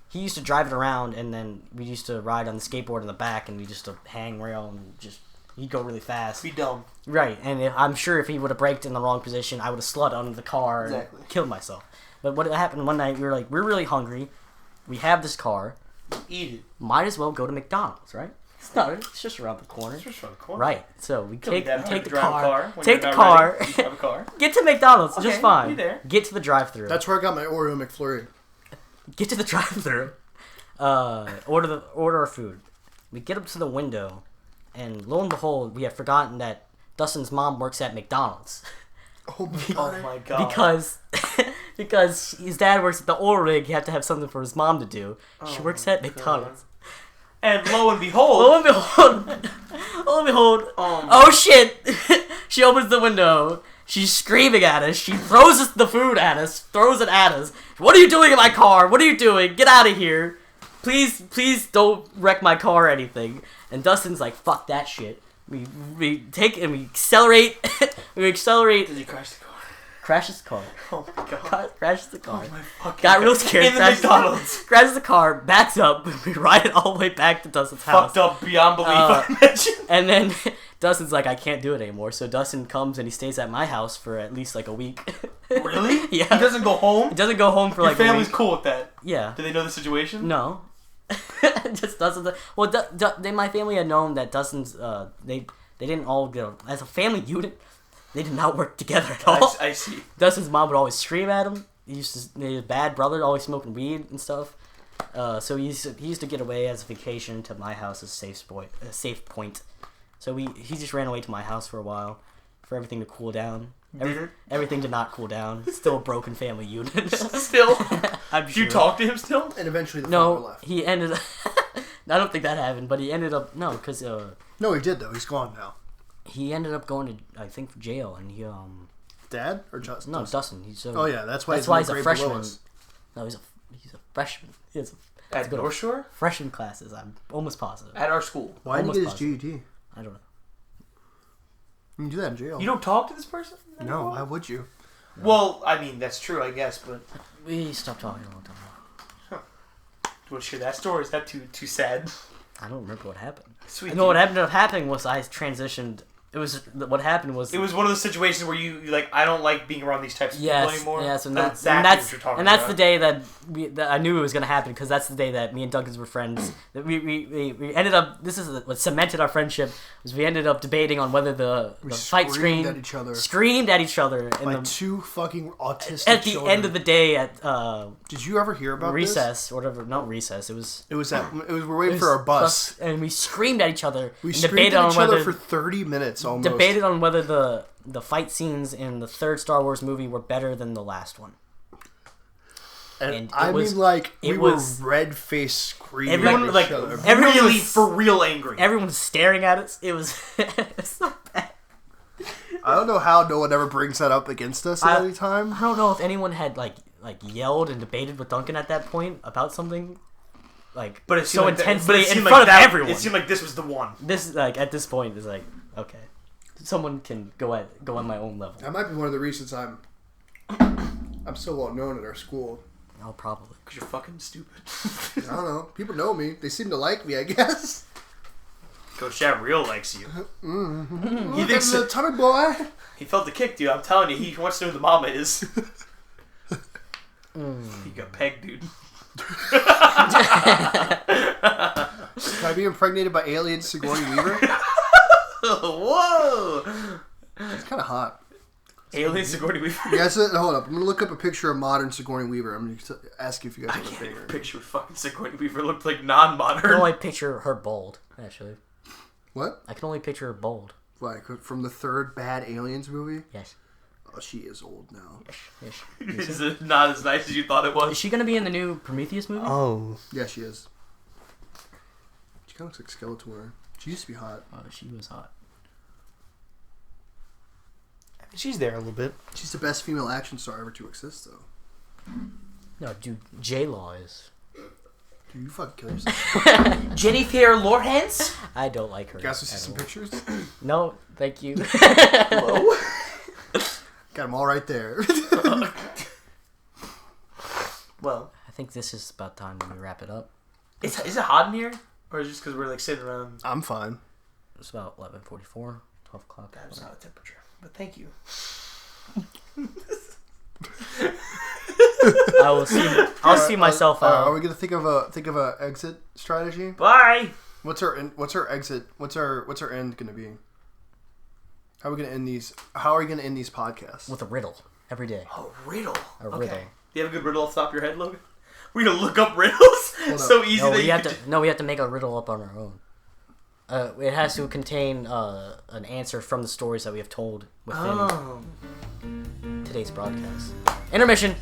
he used to drive it around, and then we used to ride on the skateboard in the back, and we used to hang rail and just. He'd go really fast. Be dumb. Right, and I'm sure if he would have braked in the wrong position, I would have slid under the car and killed myself. But what happened one night, we're really hungry. We have this car. Eat it. Might as well go to McDonald's, right? It's just around the corner. It's just around the corner. Right, so we take the car, Drive a car. get to McDonald's, Okay, just fine. be there. Get to the drive-thru. That's where I got my Oreo McFlurry. Get to the drive-thru. Order our food. We get up to the window. And lo and behold, we have forgotten that Dustin's mom works at McDonald's. Oh my god. Because his dad works at the oil rig, you have to have something for his mom to do. She works at McDonald's. And lo and behold. Oh shit! She opens the window. She's screaming at us. She throws the food at us. Throws it at us. What are you doing in my car? What are you doing? Get out of here. Please don't wreck my car or anything. And Dustin's like, fuck that shit. We take and we accelerate. Did you crash the car? Crashes the car. Oh my god. Crashes the car. Oh my fucking Got real scared. In the McDonald's. Crashes the car, backs up. We ride it all the way back to Dustin's house. Fucked up beyond belief, I imagine. And then Dustin's like, I can't do it anymore. So Dustin comes and he stays at my house for at least like a week. Really? Yeah. He doesn't go home? He doesn't go home for Your like a week. family's cool with that? Yeah. Do they know the situation? No. Just Dustin. Well, my family had known that Dustin's. They didn't all go as a family unit. They did not work together at all. I see. Dustin's mom would always scream at him. He had a bad brother, always smoking weed and stuff. So he used to get away as a vacation to my house as a safe point. So he just ran away to my house for a while, for everything to cool down. Everything did not cool down. Still a broken family unit. Still? I'm Do sure. you talk to him still? And eventually the father left. He ended up... I don't think that happened, but he ended up... No, because... No, he did, though. He's gone now. He ended up going to, I think, jail, and he... Dad? Or Justin? No, Dustin. Oh, yeah, that's why he's a freshman. No, he's a freshman. At North Shore? Freshman classes, I'm almost positive. At our school. Why didn't he get his GED? I don't know. You can do that in jail. You don't talk to this person? No, why would you? Well, I mean, that's true, I guess, but... We stopped talking a long time ago. Do you want to share that story? Is that too sad? I don't remember what happened. Sweet. No, what ended up happening was I transitioned... What happened was... It was one of those situations where you like, I don't like being around these types of people anymore. Yes, and that's that's what you're talking that's about. the day that I knew it was going to happen, because that's the day that me and Duncan were friends. That we ended up... This is what cemented our friendship, was we ended up debating on whether the fight screen... Screamed at each other. By two fucking autistic At the children. end of the day at... Did you ever hear about recess, or whatever. Not recess. It was we're waiting for our bus. And we screamed at each other. We and screamed at each other for 30 minutes almost. Debated on whether the fight scenes in the third Star Wars movie were better than the last one. And we were red-faced screaming everyone, at each other. Everyone really, for real angry. Everyone was staring at us. It was so bad. I don't know how no one ever brings that up against us at any time. I don't know if anyone had like yelled and debated with Duncan at that point about something. But it so intensely in front of everyone. It seemed like this was the one. This at this point is like, okay, someone can go on my own level. That might be one of the reasons I'm so well known at our school. Oh, probably. Because you're fucking stupid. I don't know. People know me. They seem to like me, I guess. Coach Chad real likes you. He thinks the tummy boy. He felt the kick, dude. I'm telling you, he wants to know who the mama is. He got pegged, dude. Can I be impregnated by alien Sigourney Weaver? Whoa! It's kind of hot. Alien Sigourney Weaver? Yeah, hold up. I'm going to look up a picture of modern Sigourney Weaver. I'm going to ask you if you guys I have a can't bigger. even picture what fucking Sigourney Weaver looked like I can non-modern. only picture her bald, actually. What? I can only picture her bald. Like, from the third Bad Aliens movie? Yes. Oh, she is old now. Yes. Is it not as nice as you thought it Is was? she gonna be in the new Prometheus movie? Oh. Yeah, she is. She kind of looks like Skeletor. She used to be hot. Oh, she was hot. She's there a little bit. She's the best female action star ever to exist, though. No, dude, J-Law is. Dude, you fucking kill yourself. Jennifer Lawrence? I don't like her. You guys want to see at some all. pictures? No, thank you. Hello? Got them all right there. Well, I think this is about time we wrap it up. is it hot in here? Or is it just because we're like sitting around? I'm fine. It's about 11:44, 12 o'clock. That's not a temperature. But thank you. I'll see myself out. Are we gonna think of a exit strategy? Bye! What's our exit? What's our end gonna be? How are we gonna end these? How are we gonna end these podcasts? With a riddle every day. Oh, riddle. A Okay. riddle. Do you have a good riddle off the top of your head, Logan? We're gonna look up riddles? So easy No, that we you have could to. No, we have to make a riddle up on our own. It has to contain an answer from the stories that we have told within today's broadcast. Intermission.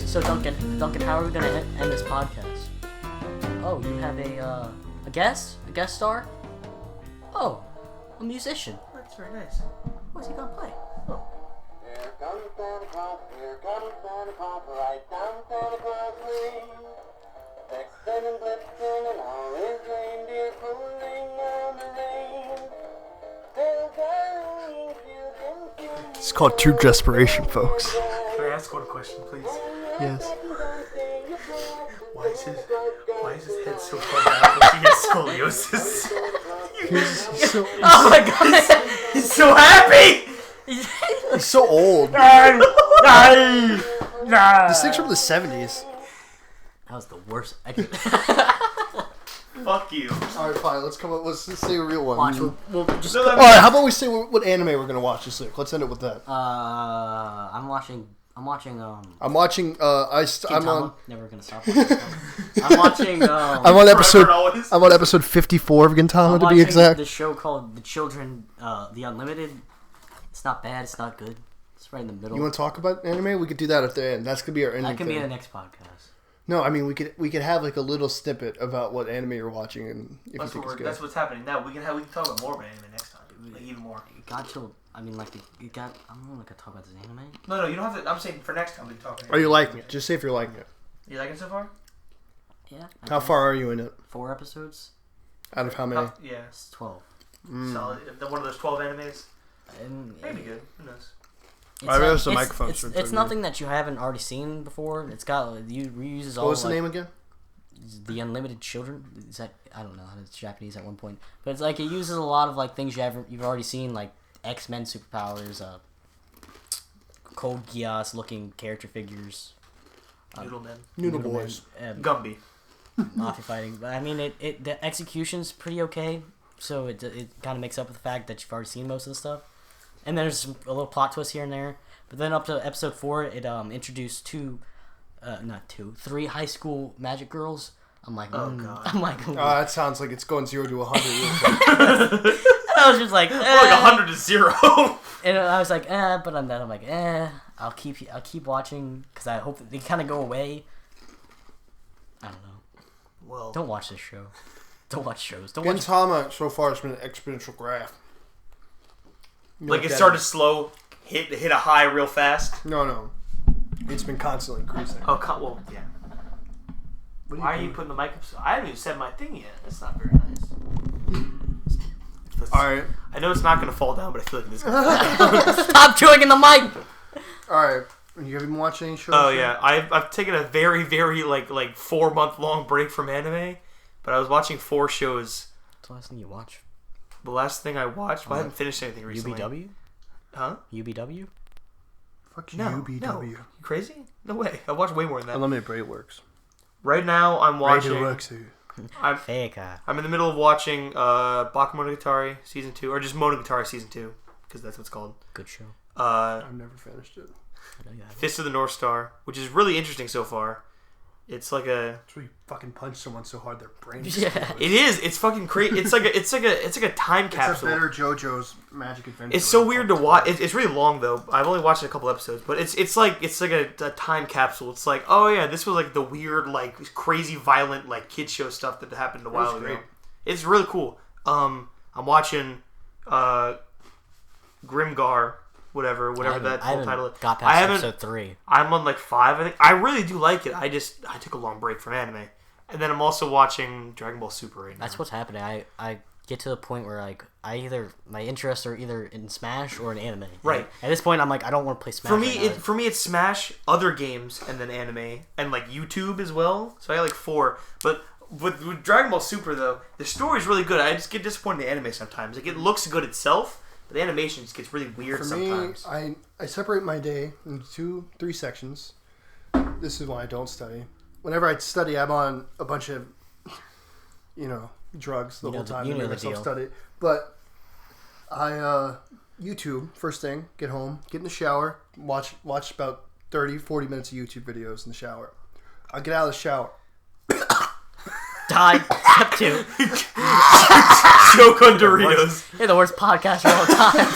So Duncan, how are we gonna end this podcast? Oh, you have a guest star? Oh, a musician. That's very nice. What's he gonna play? Here comes Santa Claus, right down Santa Claus Lane. Vexing and blitzing and all his reindeer pulling on the reins. Bells are ringing, children It's called True Desperation, folks. Can I ask one question, please? Yes. Why is his head so far down? Does he have scoliosis? Oh my god! He's so happy! He's so old. This thing's from the 70s. That was the worst. Fuck you. All right, fine. Let's say a real one. Watch. We'll just. All right. How about we say what anime we're gonna watch this week? Let's end it with that. I'm watching. I'm watching. I'm Gintama. on. Never gonna stop. I'm watching. I'm on episode. Forever and always. I'm on episode 54 of Gintama I'm to be watching exact. the show called The Children, The Unlimited. It's not bad. It's not good. It's right in the middle. You want to talk about anime? We could do that at the end. That's gonna be our ending. That can be thing. the next podcast. No, I mean we could have like a little snippet about what anime you're watching and if you think it's good. That's what's happening now. We can talk about more about anime next time. Like even more. It got till. I mean, like it got. I don't know. Like I talk about this anime. No, you don't have to. I'm saying for next time we talk. Are you liking it? Just say if you're liking it. You liking it so far? Yeah. I How guess. far are you in it? 4 episodes. Out of how many? Yeah. It's 12. Solid. One of those 12 animes. And Maybe good. Who knows? It's, I realized the it's- microphone's It's, turned it's to nothing that you haven't already seen before. It's got you reuses all. What was the like, name again? The Unlimited Children. Is that I don't know. It's Japanese at one point, but it's like it uses a lot of like things you've already seen, like X-Men superpowers, Code Geass looking character figures, Noodlemen. Noodle Boys. Gumby. mafia fighting. But I mean, the execution's pretty okay, so it kind of makes up with the fact that you've already seen most of the stuff. And there's a little plot twist here and there. But then up to episode 4, it introduced 3 high school magic girls. I'm like, Oh, God. I'm like, That sounds like it's going 0 to 100. I was just like, Like 100 to 0. And I was like, but I'm like, I'll keep watching because I hope that they kind of go away. I don't know. Well, Don't watch this show. Don't watch shows. Don't watch. Gintama so far has been an exponential graph. You know like what it that started is? slow, hit a high real fast. No. It's been constantly increasing. Oh, well, yeah. What Why are you putting the mic up? I haven't even said my thing yet. That's not very nice. Alright. I know it's not going to fall down, but I feel like it is going to. Stop chewing in the mic. Alright. You haven't watched any shows? Oh yet? yeah, I've taken a very like 4-month long break from anime, but I was watching 4 shows. What's the last thing you watched? The last thing I watched, I haven't finished anything recently. UBW? Huh? UBW? Fuck you, No, UBW. no. You crazy? No way. I watched way more than that. Unlimited Braid Works. Right now, I'm watching. Radio Works. I'm Feka. in the middle of watching Bakemonogatari season 2, or just Monogatari season 2, because that's what it's called. Good show. I've never finished it. I know you haven't. Fist of the North Star, which is really interesting so far. It's like a. It's where you fucking punch someone so hard their brain. Yeah. It is. It's fucking crazy. It's like a time It's a capsule. better JoJo's Magic Adventure. It's so weird to watch. It's really long though. I've only watched a couple episodes, but it's like a time capsule. It's like, oh yeah, this was like the weird, like crazy, violent, like kid show stuff that happened a while ago. great. It's really cool. I'm watching Grimgar, whatever that I full title haven't is. got I past haven't. episode 3. I'm on like 5. I think I really do like it. I took a long break from anime, and then I'm also watching Dragon Ball Super right now. That's what's happening. I get to the point where like my interests are either in Smash or in anime. Right. At this point, I'm like I don't want to play Smash. For me, it's Smash, other games, and then anime, and like YouTube as well. So I got like 4. But with Dragon Ball Super though, the story's really good. I just get disappointed in the anime sometimes. Like it looks good itself, but the animation just gets really weird For sometimes. me, I separate my day into 3 sections. This is why I don't study. Whenever I study, I'm on a bunch of, drugs the whole time. You to know make the myself deal. study. But I YouTube first thing, get home, get in the shower, watch about 30, 40 minutes of YouTube videos in the shower. I get out of the shower. Die. Step 2. Joke on Doritos. You're the worst podcaster of all time.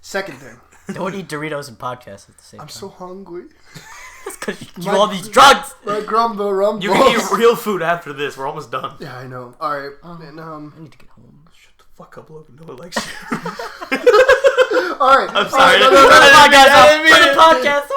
Second thing, Don't eat Doritos and podcasts at the same I'm time. so hungry. Because you do all these drugs. My grumble rumble. You can eat real food after this. We're almost done. Yeah, I know. All right, and I need to get home. Shut the fuck up, Logan. No one likes you. all right. I'm sorry. No, Put the podcast I up. didn't mean Put the it. podcast